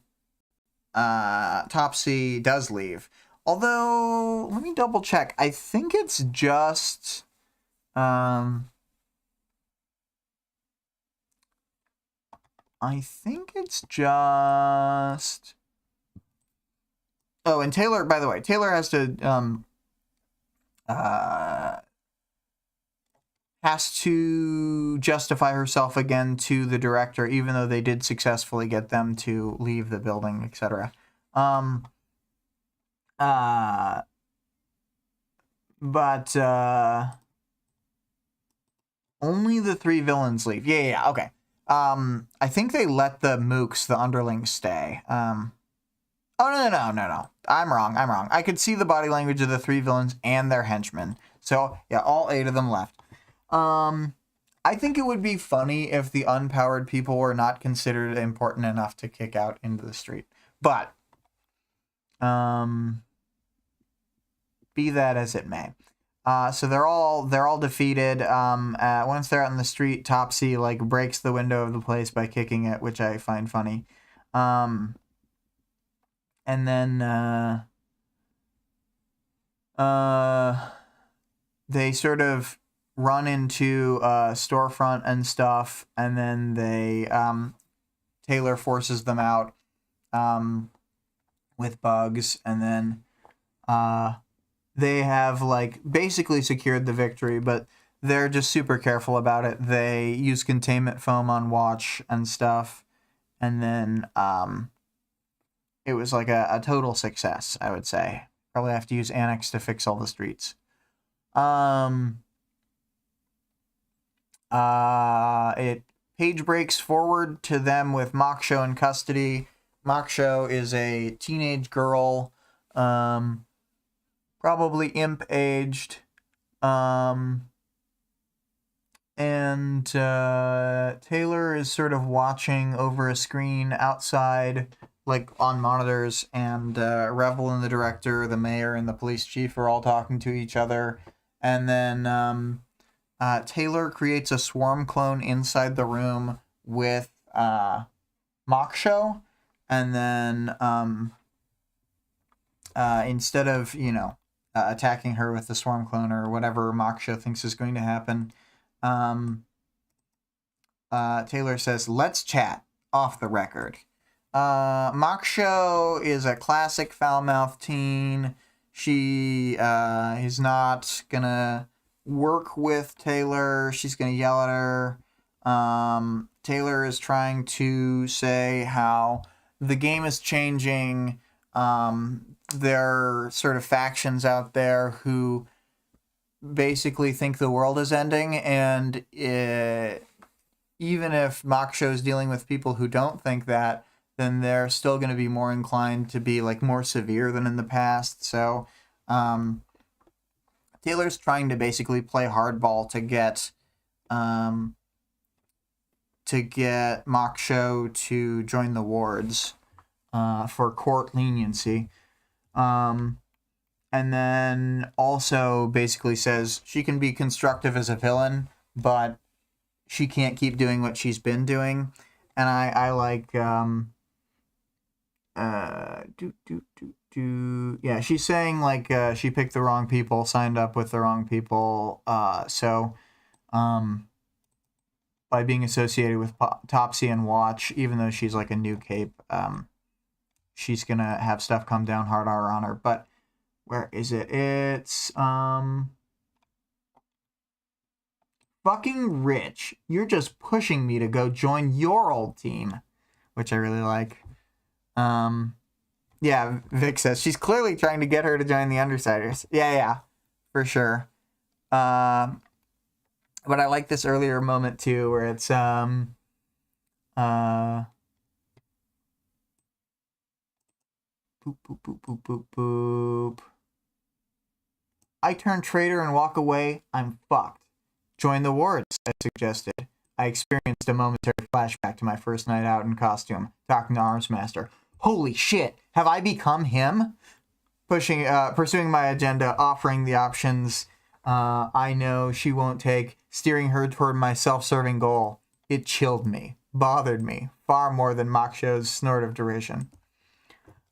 Topsy does leave. Although, let me double check. I think it's just... I think it's just... Oh, and Taylor, by the way, Taylor has to, justify herself again to the director, even though they did successfully get them to leave the building, etc. But only the 3 villains leave. Yeah, okay. I think they let the mooks, the underlings, stay. Oh, no. I'm wrong. I could see the body language of the 3 villains and their henchmen. So, yeah, all 8 of them left. I think it would be funny if the unpowered people were not considered important enough to kick out into the street. But, be that as it may. So they're all defeated. Once they're out in the street, Topsy like breaks the window of the place by kicking it, which I find funny. And then they sort of run into a storefront and stuff, and then they Taylor forces them out with bugs, and then they have like basically secured the victory, but they're just super careful about it. They use containment foam on Watch and stuff, and then it was like a total success, I would say. Probably have to use Annex to fix all the streets. It page breaks forward to them with Moksho in custody. Moksho is a teenage girl, probably imp-aged, and Taylor is sort of watching over a screen outside, like on monitors, and Revel and the director, the mayor, and the police chief are all talking to each other, and then Taylor creates a swarm clone inside the room with Moksho, and then instead of, attacking her with the swarm clone or whatever Moksho thinks is going to happen, Taylor says, "Let's chat off the record." Moksho is a classic foul-mouthed teen. She is not gonna work with Taylor. She's gonna yell at her. Taylor is trying to say how the game is changing. There are sort of factions out there who basically think the world is ending, and even if Moksho is dealing with people who don't think that, then they're still going to be more inclined to be like more severe than in the past. So Taylor's trying to basically play hardball to get Moksho to join the wards for court leniency. And then also basically says she can be constructive as a villain, but she can't keep doing what she's been doing. And I like, yeah, she's saying like, she picked the wrong people, signed up with the wrong people. So by being associated with Topsy and Watch, even though she's like a new cape, she's gonna have stuff come down hard on her. But where is it? It's fucking Rich. You're just pushing me to go join your old team. which I really like. Yeah, Vic says she's clearly trying to get her to join the Undersiders. Yeah, for sure. But I like this earlier moment too, where it's boop, boop, boop, boop, boop, boop. I turn traitor and walk away. I'm fucked. Join the wards, I suggested. I experienced a momentary flashback to my first night out in costume, talking to Armsmaster. Holy shit, have I become him? Pursuing my agenda, offering the options I know she won't take, steering her toward my self-serving goal. It chilled me, bothered me, far more than Moksho's snort of derision.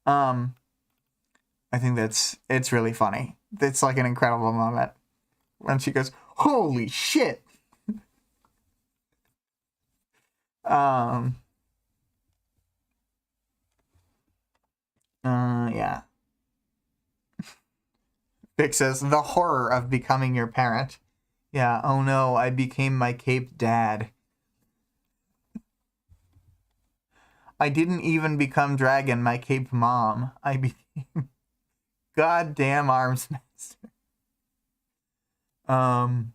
I think it's really funny. It's like an incredible moment when she goes, holy shit! Yeah. Vic says, the horror of becoming your parent. Yeah, oh no, I became my caped dad. I didn't even become Dragon, my caped mom. I became goddamn Armsmaster. And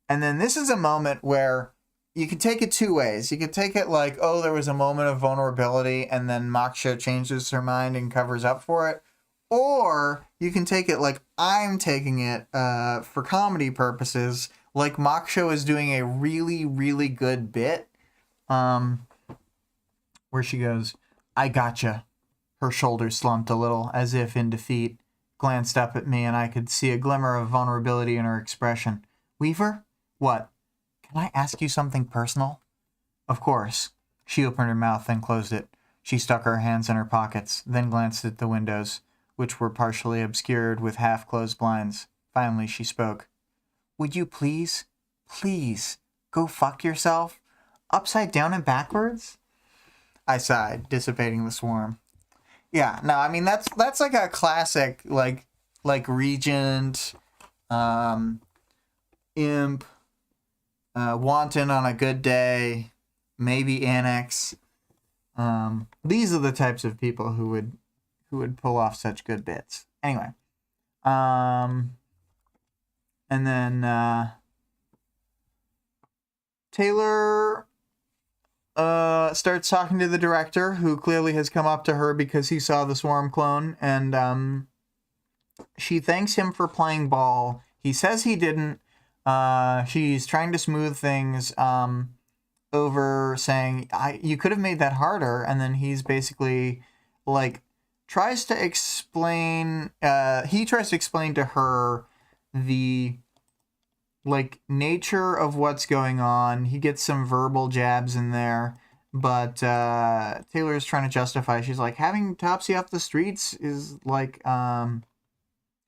then this is a moment where you could take it two ways. You could take it like, oh, there was a moment of vulnerability and then Moksha changes her mind and covers up for it. Or you can take it like I'm taking it for comedy purposes, like Moksha is doing a really, really good bit where she goes, I gotcha. Her shoulders slumped a little, as if in defeat, glanced up at me, and I could see a glimmer of vulnerability in her expression. Weaver? What? Can I ask you something personal? Of course. She opened her mouth, then closed it. She stuck her hands in her pockets, then glanced at the windows, which were partially obscured with half-closed blinds. Finally, she spoke. Would you please, go fuck yourself? Upside down and backwards? I sighed, dissipating the swarm. Yeah, no, I mean, that's like a classic, like Regent, Imp, Wanton on a good day, maybe Annex. These are the types of people who would pull off such good bits. Anyway, and then Taylor starts talking to the director, who clearly has come up to her because he saw the Swarm clone, and she thanks him for playing ball. He says he didn't. She's trying to smooth things over, saying, you could have made that harder, and then he's basically like tries to explain to her the like nature of what's going on. He gets some verbal jabs in there, but Taylor's trying to justify. She's like, having Topsy off the streets is like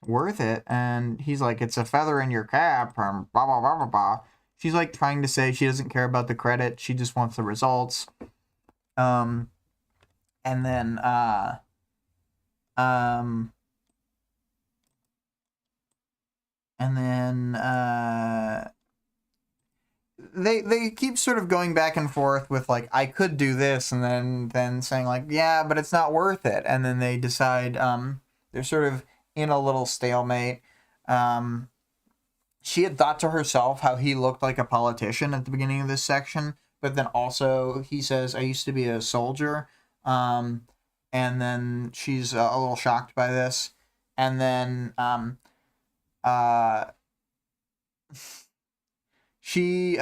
worth it, and he's like, it's a feather in your cap, blah blah blah blah blah. She's like trying to say she doesn't care about the credit, she just wants the results. And then they keep sort of going back and forth with like, I could do this, and then saying like, yeah, but it's not worth it. And then they decide they're sort of in a little stalemate. She had thought to herself how he looked like a politician at the beginning of this section, but then also he says, I used to be a soldier. And then she's a little shocked by this. And then she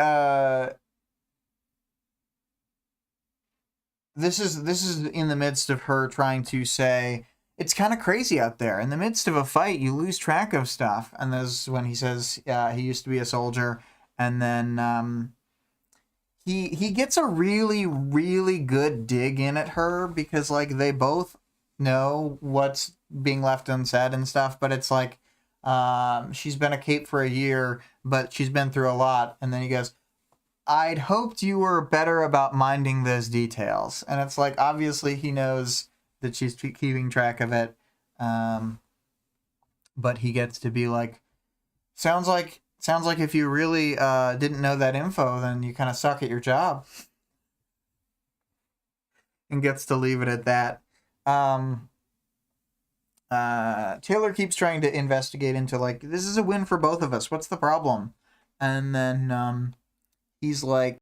this is in the midst of her trying to say, it's kind of crazy out there. In the midst of a fight, you lose track of stuff. And there's when he says he used to be a soldier. And then he gets a really, really good dig in at her, because like they both know what's being left unsaid and stuff. But it's like she's been a cape for a year, but she's been through a lot. And then he goes, I'd hoped you were better about minding those details. And it's like, obviously he knows that she's keeping track of it, but he gets to be like, sounds like if you really didn't know that info, then you kind of suck at your job. and gets to leave it at that. Taylor keeps trying to investigate into, like, this is a win for both of us. What's the problem? And then he's like,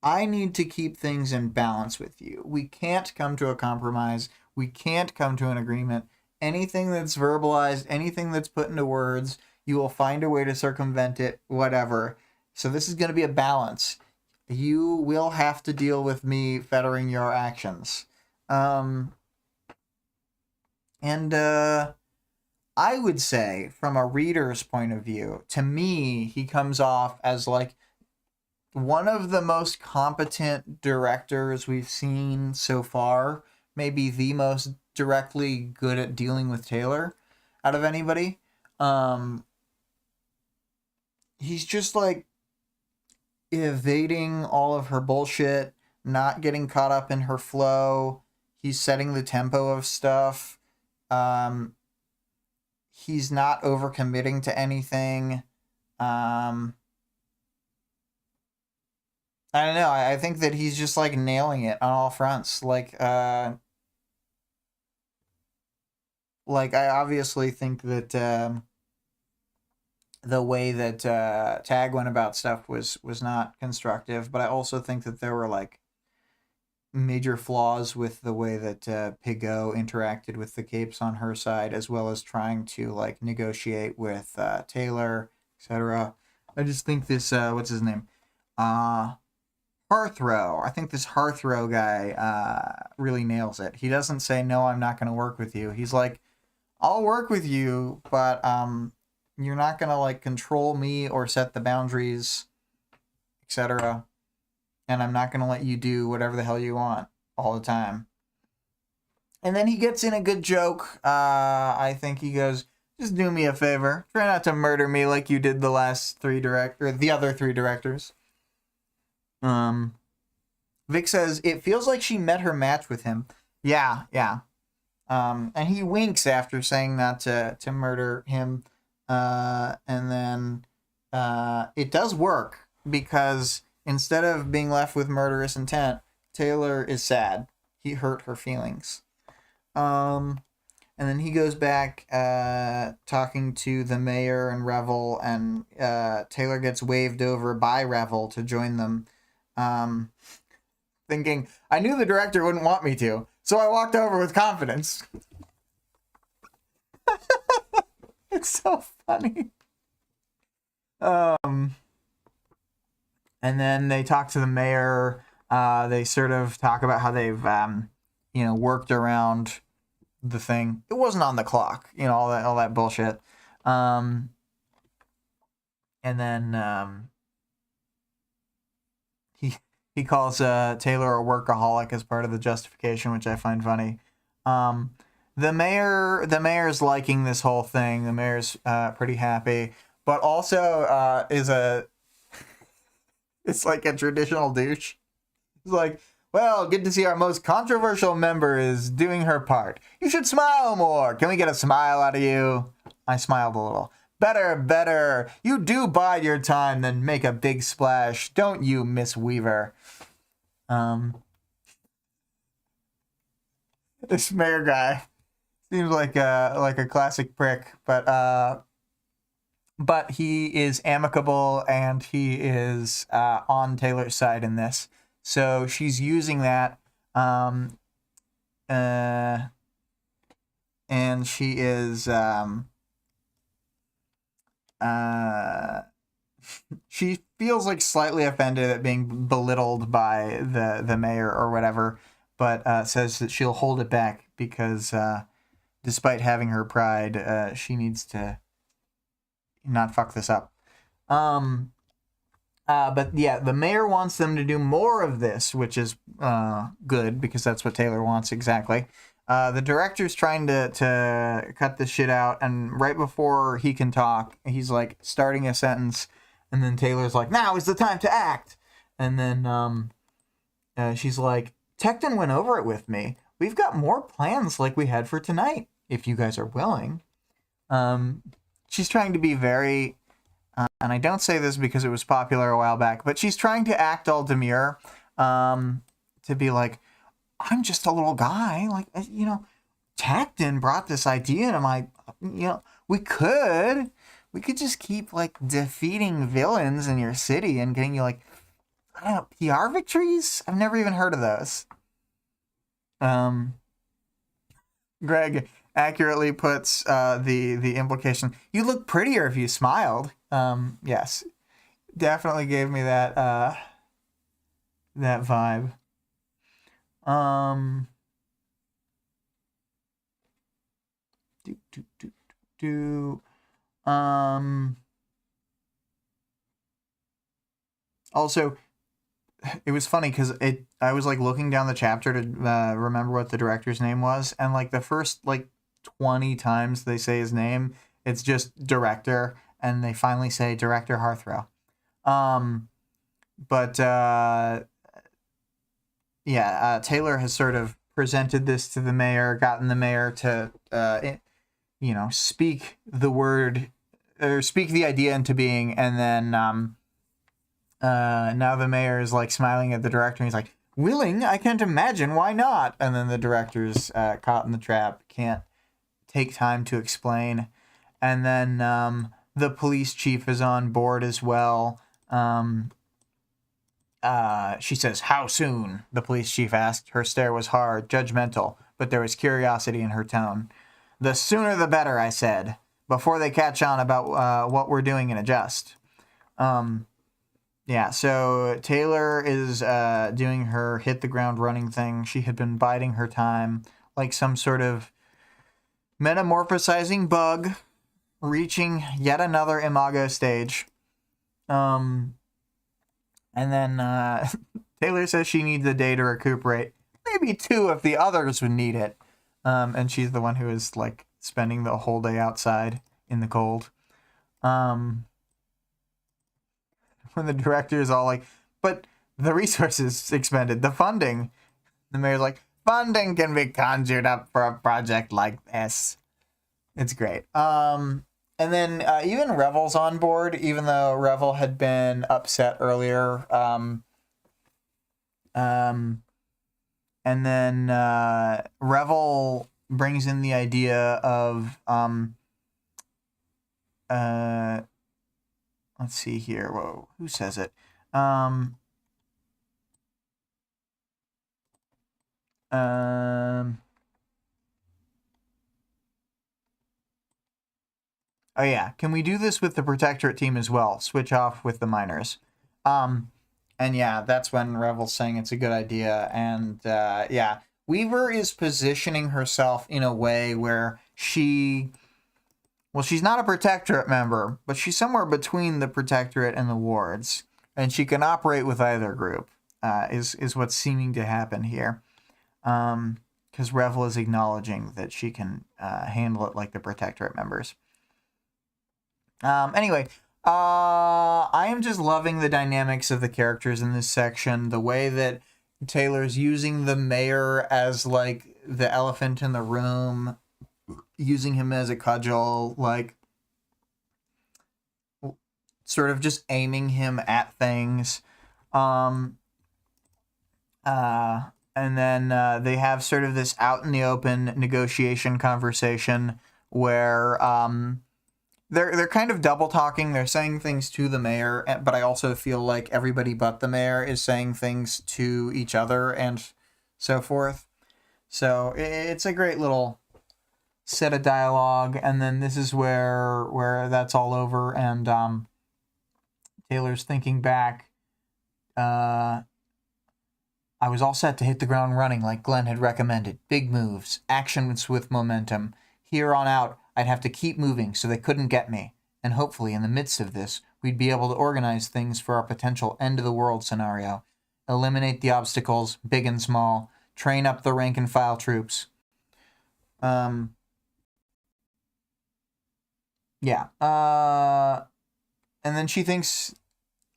I need to keep things in balance with you. We can't come to a compromise. We can't come to an agreement. Anything that's verbalized, anything that's put into words, you will find a way to circumvent it, whatever. So this is going to be a balance. You will have to deal with me fettering your actions. And I would say, from a reader's point of view, to me, he comes off as like one of the most competent directors we've seen so far. Maybe the most directly good at dealing with Taylor out of anybody. He's just like evading all of her bullshit, not getting caught up in her flow. He's setting the tempo of stuff. He's not overcommitting to anything. I don't know. I think that he's just like nailing it on all fronts. Like I obviously think that the way that Tag went about stuff was not constructive, but I also think that there were like major flaws with the way that Pigot interacted with the Capes on her side, as well as trying to like negotiate with Taylor, etc. I just think this what's his name? Hearthrow. I think this Hearthrow guy really nails it. He doesn't say, no, I'm not going to work with you. He's like, I'll work with you, but you're not going to like control me or set the boundaries, etc. And I'm not going to let you do whatever the hell you want all the time. And then he gets in a good joke. I think he goes, just do me a favor. Try not to murder me like you did the other three directors. Vic says, it feels like she met her match with him. Yeah. And he winks after saying not to murder him. And then it does work, because instead of being left with murderous intent, Taylor is sad. He hurt her feelings. And then he goes back talking to the mayor and Revel, and Taylor gets waved over by Revel to join them. Thinking, I knew the director wouldn't want me to, so I walked over with confidence. It's so funny. And then they talk to the mayor. They sort of talk about how they've, worked around the thing. It wasn't on the clock, all that bullshit. And then he calls Taylor a workaholic as part of the justification, which I find funny. The mayor's liking this whole thing. The mayor's pretty happy, but also it's like a traditional douche. He's like, well, good to see our most controversial member is doing her part. You should smile more. Can we get a smile out of you? I smiled a little. Better. You do bide your time, then make a big splash. Don't you, Miss Weaver? This mayor guy seems like a classic prick, but he is amicable and he is on Taylor's side in this. So she's using that, and she is she feels like slightly offended at being belittled by the mayor or whatever, but says that she'll hold it back because despite having her pride, she needs to not fuck this up. But yeah, the mayor wants them to do more of this, which is good, because that's what Taylor wants exactly. The director's trying to cut this shit out, and right before he can talk, he's like starting a sentence, and then Taylor's like, now is the time to act. And then she's like, Tecton went over it with me. We've got more plans like we had for tonight, if you guys are willing. She's trying to be very, and I don't say this because it was popular a while back, but she's trying to act all demure, to be like, I'm just a little guy. Like, Tacton brought this idea to my, we could just keep, like, defeating villains in your city and getting you, like, I don't know, PR victories? I've never even heard of those. Greg accurately puts the implication, you look prettier if you smiled. Yes. Definitely gave me that that vibe. Also, it was funny because I was like looking down the chapter to remember what the director's name was, and like the first like 20 times they say his name, it's just director, and they finally say Director Hearthrow. Taylor has sort of presented this to the mayor, gotten the mayor to speak the word or speak the idea into being, and then now the mayor is like smiling at the director, and he's like, willing? I can't imagine, why not? And then the director's caught in the trap, can't take time to explain. And then the police chief is on board as well. She says, how soon? The police chief asked. Her stare was hard, judgmental, but there was curiosity in her tone. The sooner the better, I said, before they catch on about what we're doing and adjust. So Taylor is doing her hit the ground running thing. She had been biding her time like some sort of metamorphosizing bug reaching yet another imago stage. And then Taylor says she needs a day to recuperate. Maybe 2 if the others would need it. And she's the one who is like spending the whole day outside in the cold. When the director is all like, but the resources expended, the funding. The mayor's like, funding can be conjured up for a project like this. It's great. And then even Revel's on board, even though Revel had been upset earlier. And then Revel brings in the idea of let's see here. Whoa, who says it? Oh yeah, can we do this with the Protectorate team as well? Switch off with the miners. And yeah, that's when Revel's saying it's a good idea. And Weaver is positioning herself in a way where she's not a Protectorate member, but she's somewhere between the Protectorate and the Wards. And she can operate with either group, is what's seeming to happen here. Because Revel is acknowledging that she can handle it like the Protectorate members. Anyway, I am just loving the dynamics of the characters in this section. The way that Taylor's using the mayor as like the elephant in the room, using him as a cudgel, like sort of just aiming him at things. And then they have sort of this out in the open negotiation conversation where they're kind of double talking. They're saying things to the mayor, but I also feel like everybody but the mayor is saying things to each other and so forth. So it's a great little set of dialogue. And then this is where that's all over. And Taylor's thinking back. I was all set to hit the ground running like Glenn had recommended. Big moves, actions with momentum. Here on out, I'd have to keep moving so they couldn't get me. And hopefully, in the midst of this, we'd be able to organize things for our potential end-of-the-world scenario. Eliminate the obstacles, big and small. Train up the rank-and-file troops. And then she thinks...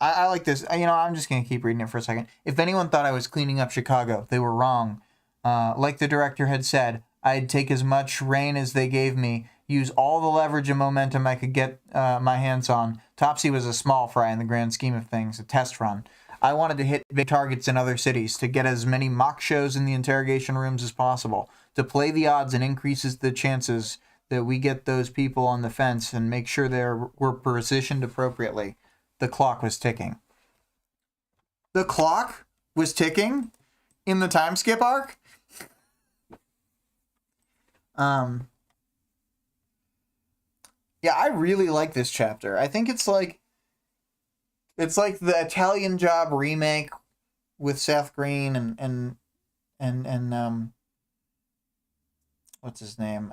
I like this. I'm just going to keep reading it for a second. If anyone thought I was cleaning up Chicago, they were wrong. Like the director had said, I'd take as much rain as they gave me, use all the leverage and momentum I could get my hands on. Topsy was a small fry in the grand scheme of things, a test run. I wanted to hit big targets in other cities, to get as many mock shows in the interrogation rooms as possible, to play the odds and increases the chances that we get those people on the fence and make sure we're positioned appropriately. The clock was ticking. The clock was ticking in the time skip arc? Yeah, I really like this chapter. I think it's like the Italian Job remake with Seth Green and what's his name?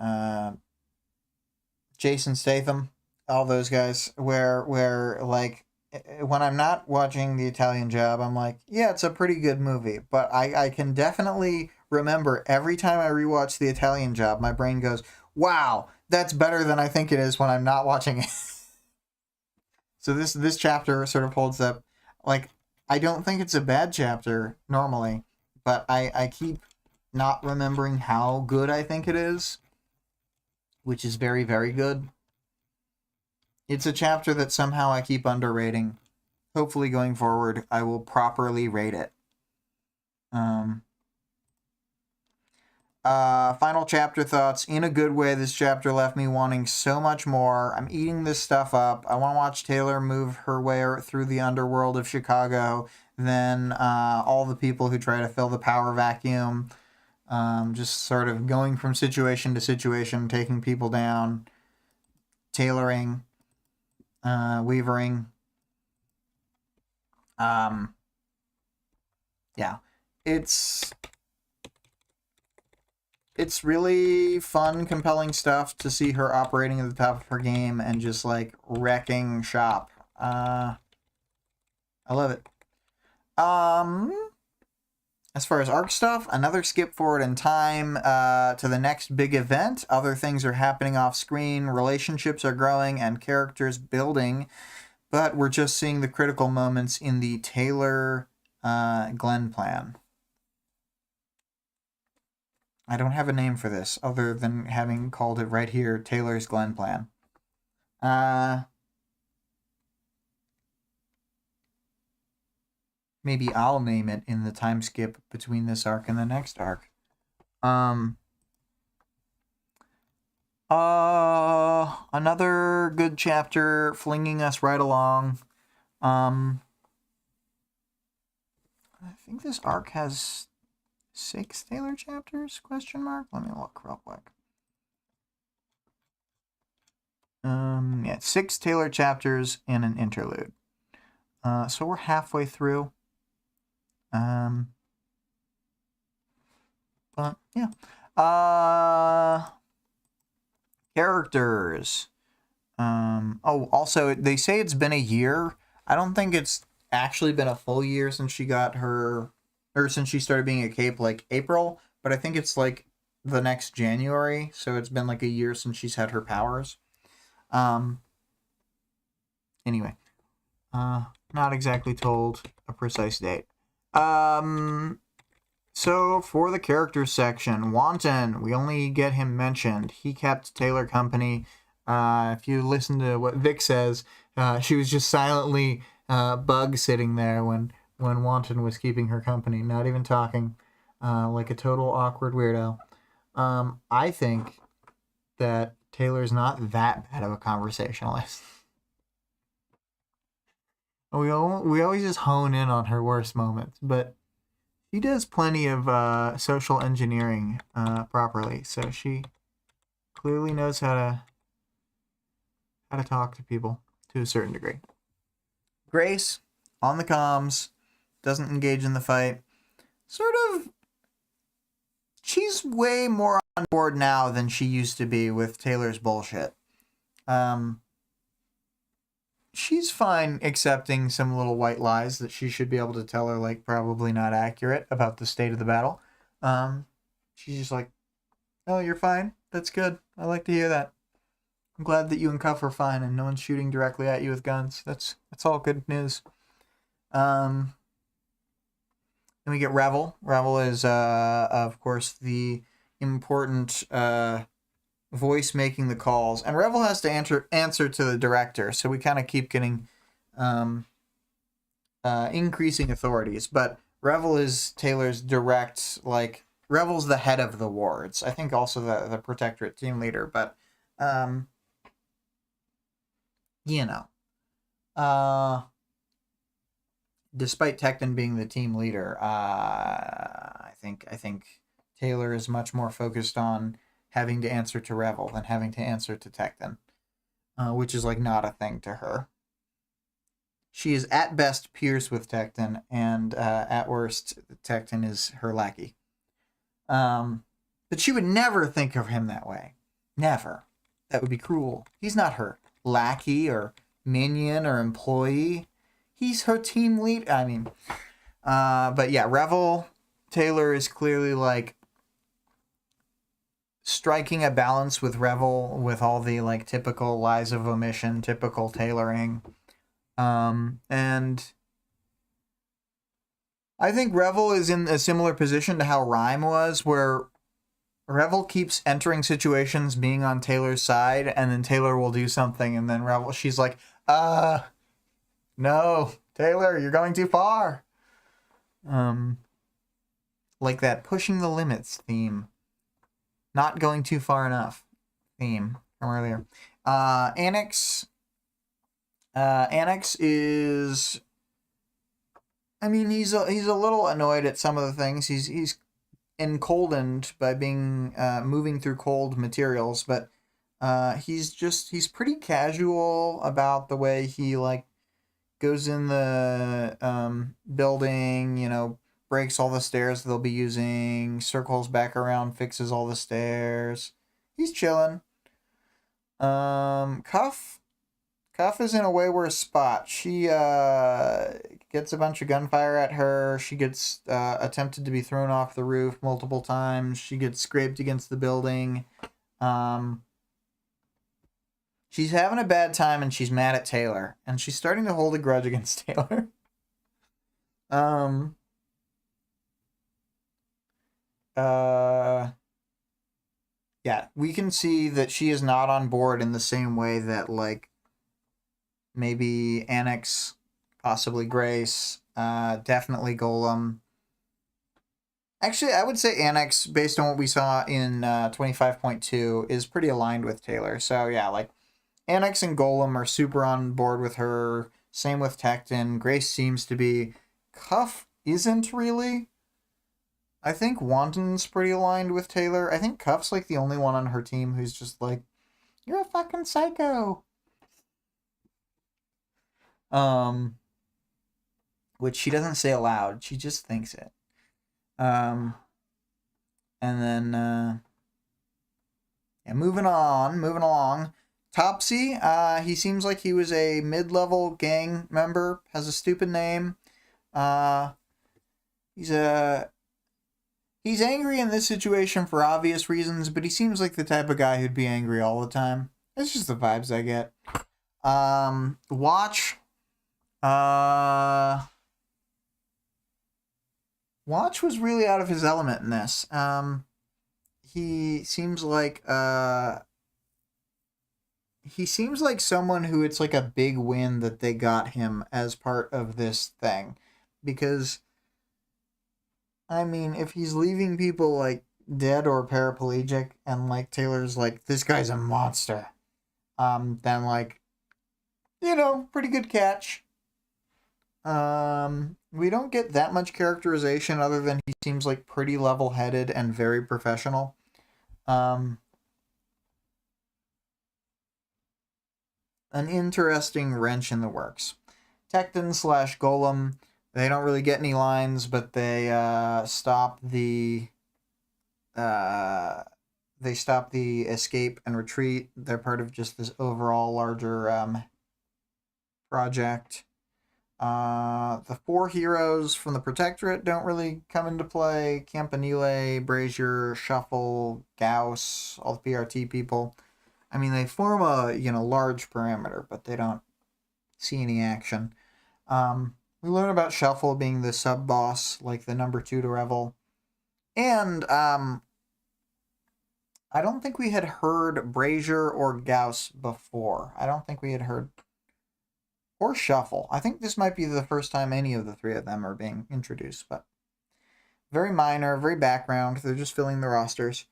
Jason Statham, all those guys, where like when I'm not watching the Italian Job, I'm like, yeah, it's a pretty good movie, but I can definitely remember every time I rewatch the Italian Job, my brain goes, wow, that's better than I think it is when I'm not watching it. So this chapter sort of holds up. Like, I don't think it's a bad chapter normally, but I keep not remembering how good I think it is, which is very, very good. It's a chapter that somehow I keep underrating. Hopefully going forward, I will properly rate it. Final chapter thoughts. In a good way, this chapter left me wanting so much more. I'm eating this stuff up. I want to watch Taylor move her way through the underworld of Chicago. Then all the people who try to fill the power vacuum. Just sort of going from situation to situation, taking people down, tailoring, weavering. Yeah. It's really fun, compelling stuff to see her operating at the top of her game and just like wrecking shop. I love it. As far as arc stuff, another skip forward in time to the next big event. Other things are happening off screen, relationships are growing, and characters building. But we're just seeing the critical moments in the Taylor-Glenn plan. I don't have a name for this other than having called it right here, Taylor's Glenn plan. Maybe I'll name it in the time skip between this arc and the next arc. Another good chapter flinging us right along. I think this arc has 6 Taylor chapters, question mark? Let me look real quick. Yeah, 6 Taylor chapters and an interlude. So we're halfway through. But yeah. Characters. Also, they say it's been a year. I don't think it's actually been a full year since she got her, or since she started being a cape, like April, but I think it's like the next January, so it's been like a year since she's had her powers. Anyway, not exactly told a precise date. So for the characters section, Wanton, we only get him mentioned. He kept Taylor company. If you listen to what Vic says, she was just silently bug sitting there when Wanton was keeping her company, not even talking, like a total awkward weirdo. I think that Taylor's not that bad of a conversationalist. We always just hone in on her worst moments, but she does plenty of social engineering properly, so she clearly knows how to talk to people to a certain degree. Grace, on the comms, doesn't engage in the fight. Sort of, she's way more on board now than she used to be with Taylor's bullshit. She's fine accepting some little white lies that she should be able to tell her, like, probably not accurate about the state of the battle. She's just like, oh, you're fine? That's good. I like to hear that. I'm glad that you and Cuff are fine and no one's shooting directly at you with guns. That's all good news. Then we get Revel. Revel is, of course, the important voice making the calls, and Revel has to answer to the director, so we kind of keep getting increasing authorities, but Revel is Taylor's direct, like, Revel's the head of the wards. I think also the Protectorate team leader, but, you know. Despite Tecton being the team leader, I think Taylor is much more focused on having to answer to Revel than having to answer to Tecton, which is like not a thing to her. She is at best peers with Tecton, and at worst, Tecton is her lackey. But she would never think of him that way. Never. That would be cruel. He's not her lackey or minion or employee. He's her team lead. I mean, but yeah, Revel Taylor is clearly like striking a balance with Revel with all the like typical lies of omission, typical tailoring. And I think Revel is in a similar position to how Rhyme was, where Revel keeps entering situations being on Taylor's side, and then Taylor will do something, and then Revel, she's like, no, Taylor, you're going too far. Like that pushing the limits theme. Not going too far enough theme from earlier. Annex is, I mean, he's a little annoyed at some of the things. He's encoldened by being moving through cold materials, but he's pretty casual about the way he like goes in the building, you know, breaks all the stairs they'll be using, circles back around, fixes all the stairs. He's chilling. Cuff is in a way worse spot. She gets a bunch of gunfire at her. She gets attempted to be thrown off the roof multiple times. She gets scraped against the building. She's having a bad time, and she's mad at Taylor, and she's starting to hold a grudge against Taylor. Yeah, we can see that she is not on board in the same way that, like, maybe Annex, possibly Grace, definitely Golem. Actually, I would say Annex, based on what we saw in 25.2, is pretty aligned with Taylor. So, yeah, like, Annex and Golem are super on board with her. Same with Tecton. Grace seems to be. Cuff isn't really. I think Wanton's pretty aligned with Taylor. I think Cuff's like the only one on her team who's just like, you're a fucking psycho. Which she doesn't say aloud. She just thinks it. And then, yeah, moving along. Topsy, he seems like he was a mid-level gang member, has a stupid name. He's angry in this situation for obvious reasons, but he seems like the type of guy who'd be angry all the time. That's just the vibes I get. Watch. Watch was really out of his element in this. He seems like someone who it's like a big win that they got him as part of this thing. Because, I mean, if he's leaving people like dead or paraplegic and like Taylor's like, this guy's a monster, then like, you know, pretty good catch. We don't get that much characterization other than he seems like pretty level-headed and very professional. An interesting wrench in the works. Tecton / Golem, they don't really get any lines, but they stop the escape and retreat. They're part of just this overall larger project. The 4 heroes from the Protectorate don't really come into play. Campanile, Brazier, Shuffle, Gauss, all the PRT people. I mean, they form a, you know, large parameter, but they don't see any action. We learn about Shuffle being the sub-boss, like the number 2 to Revel. And, I don't think we had heard Brazier or Gauss before. I don't think we had heard or Shuffle. I think this might be the first time any of the three of them are being introduced, but very minor, very background. They're just filling the rosters.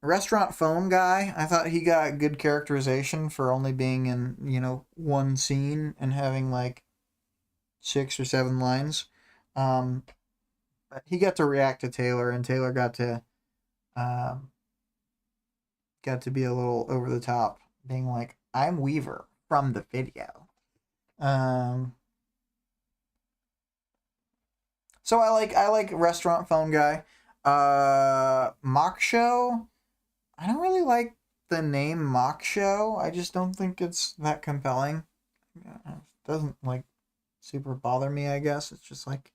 Restaurant Phone Guy, I thought he got good characterization for only being in, one scene and having like 6 or 7 lines. But he got to react to Taylor, and Taylor um, got to be a little over the top, being like, "I'm Weaver from the video." Um, so I like Restaurant Phone Guy. Mock Show. I don't really like the name Mock Show. I just don't think it's that compelling. It doesn't like super bother me, I guess. It's just like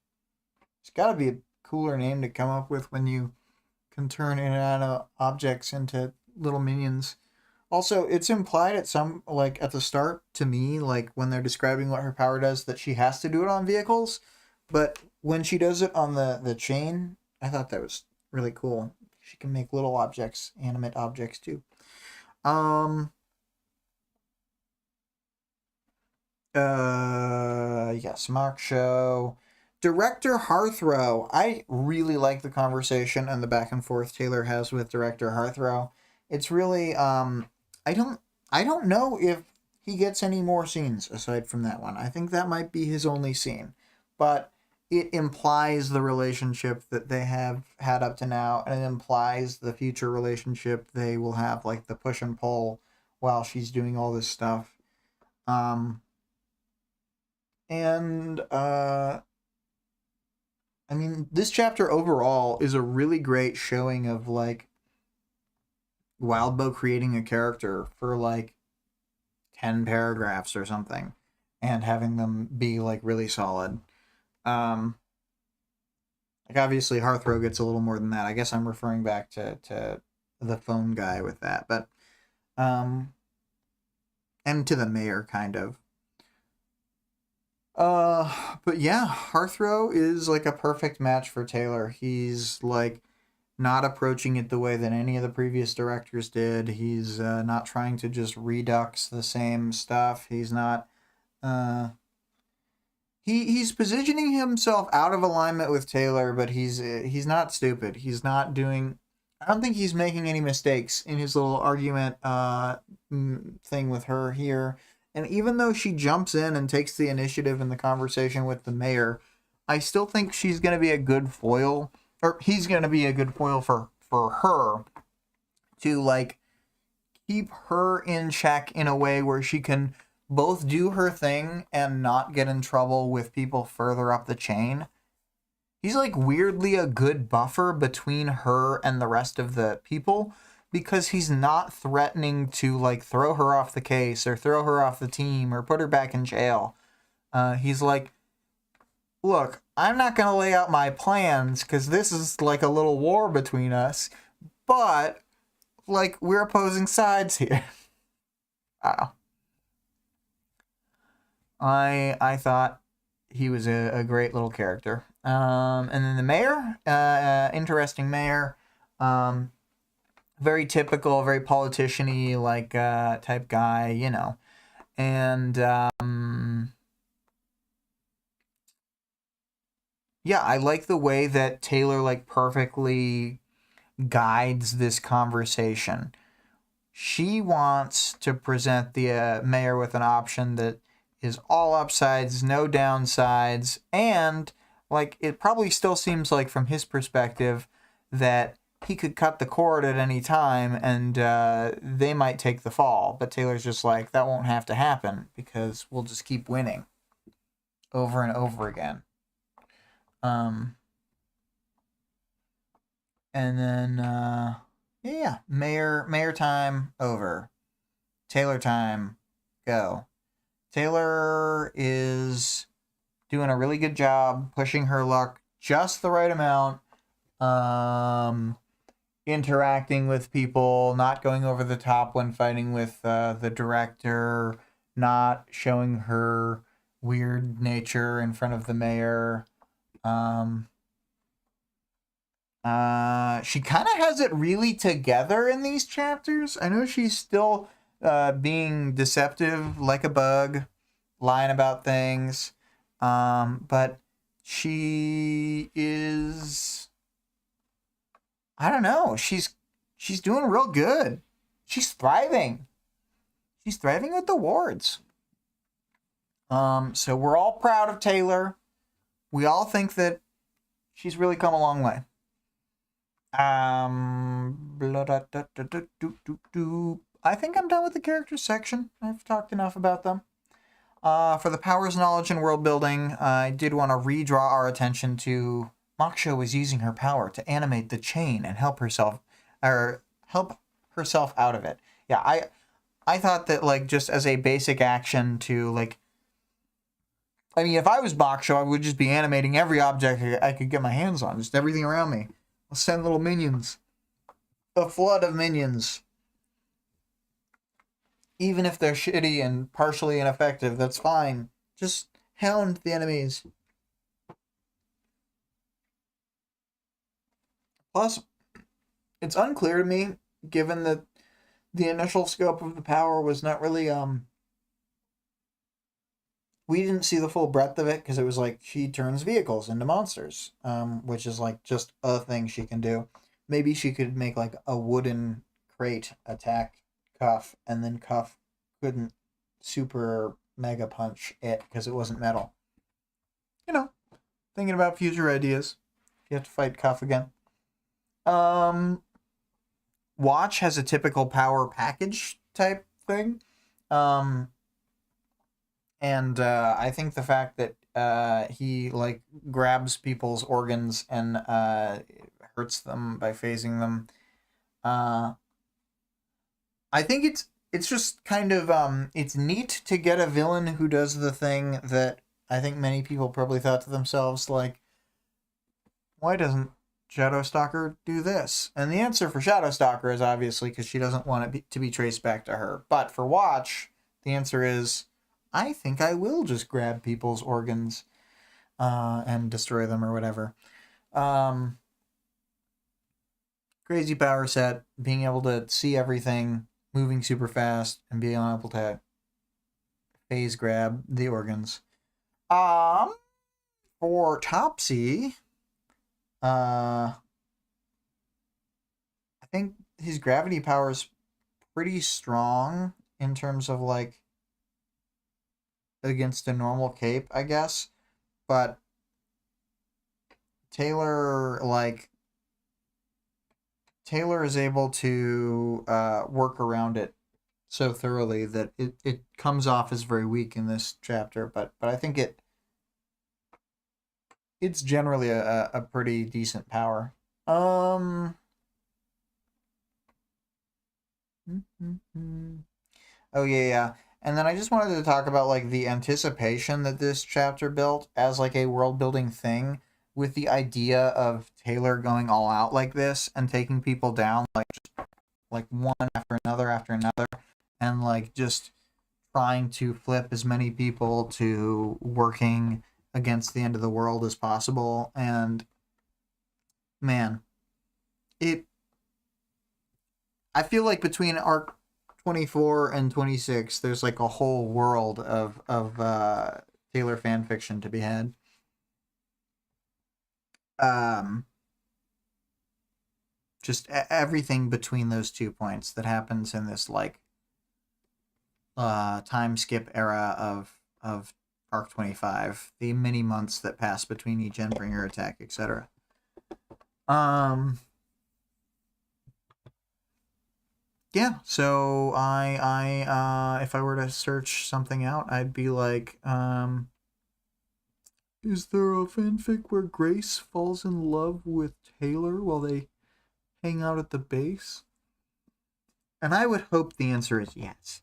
it's got to be a cooler name to come up with when you can turn inanimate objects into little minions. Also, it's implied at some like at the start to me, like when they're describing what her power does, that she has to do it on vehicles. But when she does it on the chain, I thought that was really cool. She can make little objects, animate objects too. Yes, Mock Show. Director Hearthrow. I really like the conversation and the back and forth Taylor has with Director Hearthrow. It's really I don't know if he gets any more scenes aside from that one. I think that might be his only scene. But it implies the relationship that they have had up to now, and it implies the future relationship they will have, like the push and pull while she's doing all this stuff. Um and I mean, this chapter overall is a really great showing of like Wildbow creating a character for like 10 paragraphs or something and having them be like really solid. Um, like obviously Hearthrow gets a little more than that. I guess I'm referring back to the phone guy with that, but um, and to the mayor kind of. But yeah, Hearthrow is like a perfect match for Taylor. He's like not approaching it the way that any of the previous directors did. He's not trying to just redux the same stuff. He's not. Uh, he's positioning himself out of alignment with Taylor, but he's not stupid. He's not doing. I don't think he's making any mistakes in his little argument thing with her here. And even though she jumps in and takes the initiative in the conversation with the mayor, I still think she's going to be a good foil, or he's going to be a good foil for her to like keep her in check in a way where she can both do her thing and not get in trouble with people further up the chain. He's like weirdly a good buffer between her and the rest of the people because he's not threatening to like throw her off the case or throw her off the team or put her back in jail. He's like, look, I'm not going to lay out my plans because this is like a little war between us, but like we're opposing sides here. I don't know. I thought he was a great little character. And then the mayor, interesting mayor, very typical, very politician-y like type guy, and yeah, I like the way that Taylor like perfectly guides this conversation. She wants to present the mayor with an option that is all upsides, no downsides, and like it probably still seems like from his perspective that he could cut the cord at any time and they might take the fall. But Taylor's just like, that won't have to happen because we'll just keep winning over and over again. And then yeah, mayor time over. Taylor time go. Taylor is doing a really good job pushing her luck just the right amount. Interacting with people, not going over the top when fighting with the director, not showing her weird nature in front of the mayor. She kind of has it really together in these chapters. I know she's still being deceptive like a bug, lying about things. But she is, I don't know, she's doing real good. She's thriving. She's thriving with the wards. So we're all proud of Taylor. We all think that she's really come a long way. I think I'm done with the characters section. I've talked enough about them. For the powers, knowledge, and world building, I did want to redraw our attention to Moksha was using her power to animate the chain and help herself out of it. Yeah, I thought that, like, just as a basic action to, like, I mean, if I was Moksha, I would just be animating every object I could get my hands on, just everything around me. I'll send little minions. A flood of minions. Even if they're shitty and partially ineffective, that's fine. Just hound the enemies. Plus, it's unclear to me, given that the initial scope of the power was not really, we didn't see the full breadth of it, because it was like, she turns vehicles into monsters, which is like just a thing she can do. Maybe she could make like a wooden crate attack Cuff, and then Cuff couldn't super mega punch it because it wasn't metal. You know, thinking about future ideas. You have to fight Cuff again. Watch has a typical power package type thing. And I think the fact that he like grabs people's organs and hurts them by phasing them. I think it's just kind of it's neat to get a villain who does the thing that I think many people probably thought to themselves, like, why doesn't Shadowstalker do this? And the answer for Shadowstalker is obviously because she doesn't want it to be traced back to her. But for Watch, the answer is, I think I will just grab people's organs and destroy them or whatever. Crazy power set, being able to see everything, moving super fast, and being able to phase grab the organs. For Topsy, I think his gravity power is pretty strong in terms of, like, against a normal cape, I guess. But Taylor is able to work around it so thoroughly that it comes off as very weak in this chapter. But I think it's generally a pretty decent power. Oh yeah. And then I just wanted to talk about, like, the anticipation that this chapter built as, like, a world building thing, with the idea of Taylor going all out like this and taking people down, like, just, like, one after another, and, like, just trying to flip as many people to working against the end of the world as possible. And man, I feel like between arc 24 and 26, there's like a whole world of Taylor fan fiction to be had. Just everything between those 2 points that happens in this, like, time skip era of arc 25, the many months that pass between each Endbringer attack, etc. Yeah, so I if I were to search something out, I'd be like, is there a fanfic where Grace falls in love with Taylor while they hang out at the base? And I would hope the answer is yes.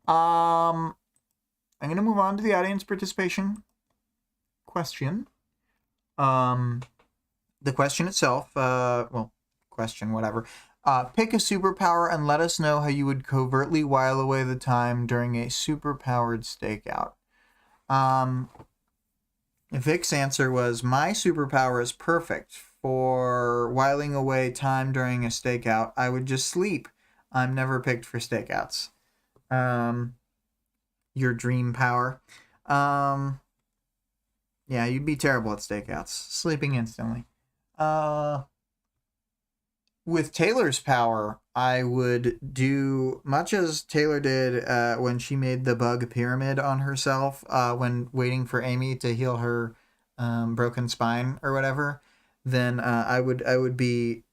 I'm going to move on to the audience participation question. The question itself, question, whatever. Pick a superpower and let us know how you would covertly while away the time during a superpowered stakeout. Vic's answer was, my superpower is perfect for whiling away time during a stakeout. I would just sleep. I'm never picked for stakeouts. Your dream power. Yeah, you'd be terrible at stakeouts. Sleeping instantly. With Taylor's power, I would do much as Taylor did when she made the bug pyramid on herself when waiting for Amy to heal her broken spine or whatever. Then I would be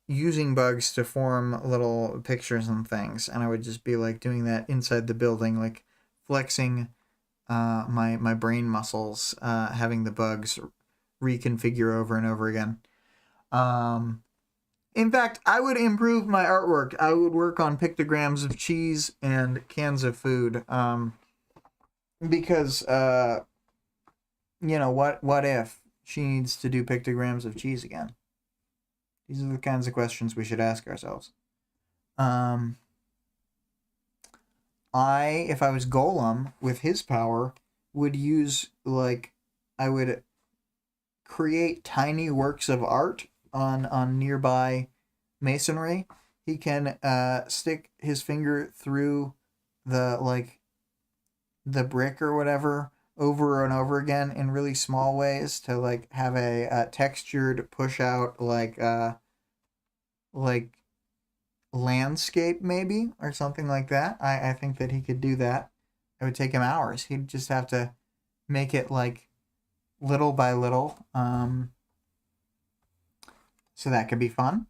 using bugs to form little pictures and things, and I would just be like doing that inside the building, like flexing my brain muscles, having the bugs reconfigure over and over again. In fact, I would improve my artwork. I would work on pictograms of cheese and cans of food. Because what if she needs to do pictograms of cheese again? These are the kinds of questions we should ask ourselves. If I was Golem with his power, would use I would create tiny works of art on nearby masonry. He can stick his finger through the brick or whatever over and over again in really small ways to have a textured push out like landscape maybe or something like that. I think that he could do that. It would take him hours. He'd just have to make it little by little. So that could be fun.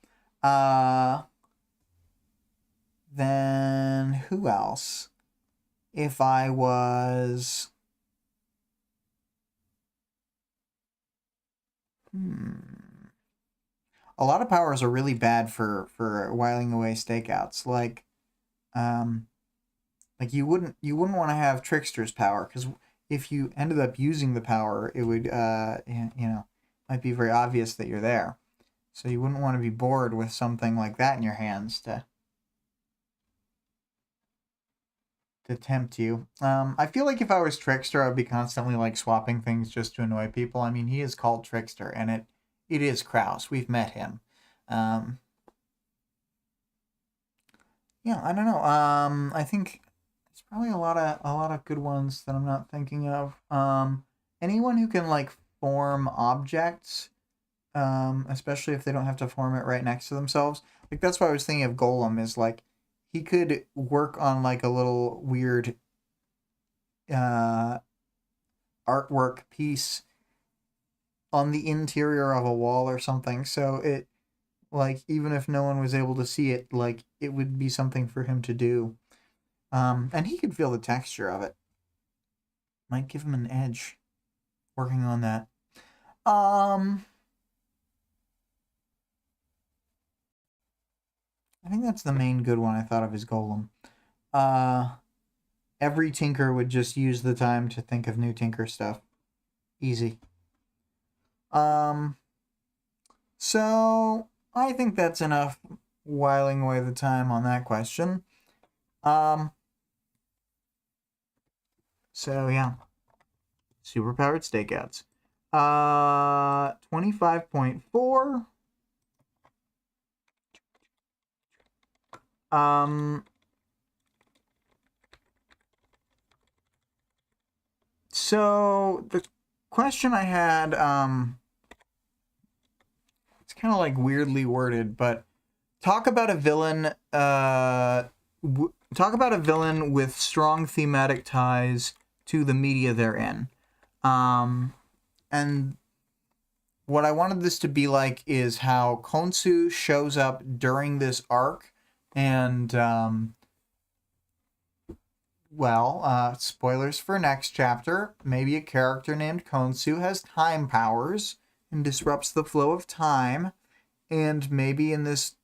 Then who else? If I was... A lot of powers are really bad for whiling away stakeouts. You wouldn't want to have Trickster's power, because if you ended up using the power, it would might be very obvious that you're there. So you wouldn't want to be bored with something like that in your hands to tempt you. I feel like if I was Trickster, I would be constantly swapping things just to annoy people. I mean, he is called Trickster, and it is Kraus. We've met him. Yeah, I don't know. I think there's probably a lot of good ones that I'm not thinking of. Anyone who can form objects, especially if they don't have to form it right next to themselves. That's why I was thinking of Golem, is he could work on a little weird artwork piece on the interior of a wall or something, so it even if no one was able to see it, it would be something for him to do. And he could feel the texture of it. Might give him an edge working on that. I think that's the main good one I thought of, is Golem. Every Tinker would just use the time to think of new Tinker stuff. Easy. So I think that's enough whiling away the time on that question. So yeah. Superpowered stakeouts. 25.4. So the question I had, it's kind of weirdly worded, but talk about a villain, with strong thematic ties to the media they're in. And what I wanted this to be is how Khonsu shows up during this arc, and spoilers for next chapter, maybe a character named Khonsu has time powers and disrupts the flow of time, and maybe in this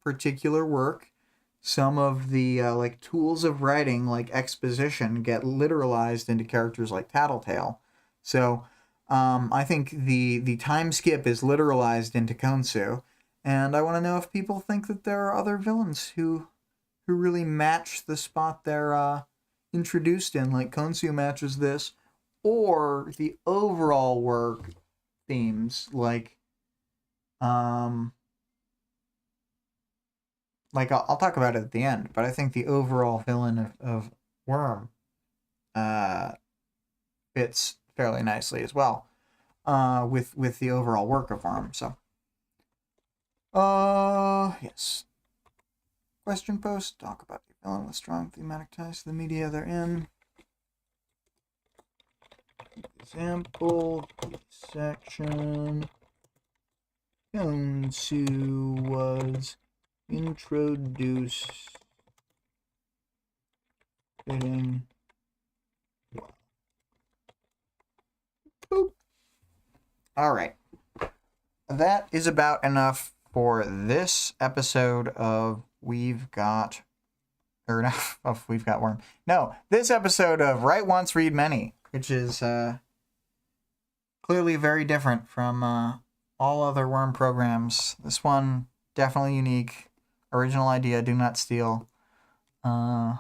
particular work, some of the tools of writing, like exposition, get literalized into characters like Tattletale. So I think the time skip is literalized into Khonsu, and I want to know if people think that there are other villains who really match the spot they're introduced in, like Khonsu matches this, or the overall work themes, like I'll talk about it at the end, but I think the overall villain of Worm fits fairly nicely as well with the overall work of Worm. So, yes. Question post, talk about the villain with strong thematic ties to the media they're in. Example, section. Yonsu was introduced fitting well. Boop. All right. That is about enough for this episode of We've Got Worm. No, this episode of Write Once, Read Many, which is clearly very different from all other Worm programs. This one, definitely unique. Original idea, do not steal. Oh,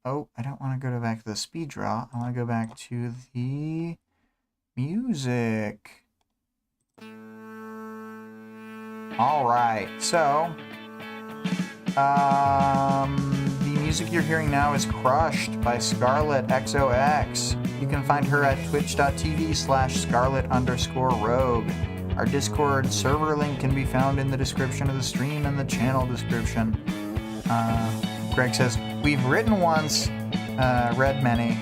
I don't want to go back to the speed draw. I want to go back to the music. All right, so the music you're hearing now is Crushed by ScarlettXOX. You can find her at twitch.tv/Scarlett_Rogue. Our Discord server link can be found in the description of the stream and the channel description. Greg says, we've written once, read many.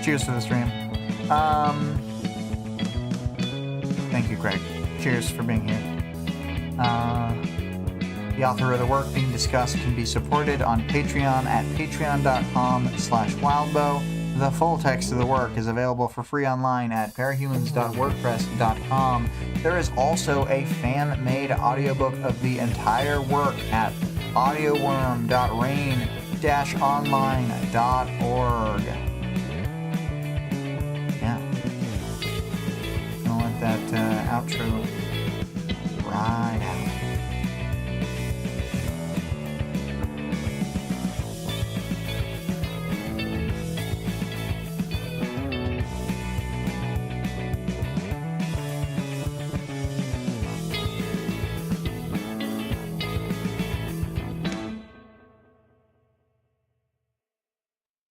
Cheers to the stream. Thank you, Greg. Cheers for being here. The author of the work being discussed can be supported on Patreon at patreon.com/Wildbow. The full text of the work is available for free online at parahumans.wordpress.com. There is also a fan-made audiobook of the entire work at audioworm.rain-online.org. Yeah. I'll let that outro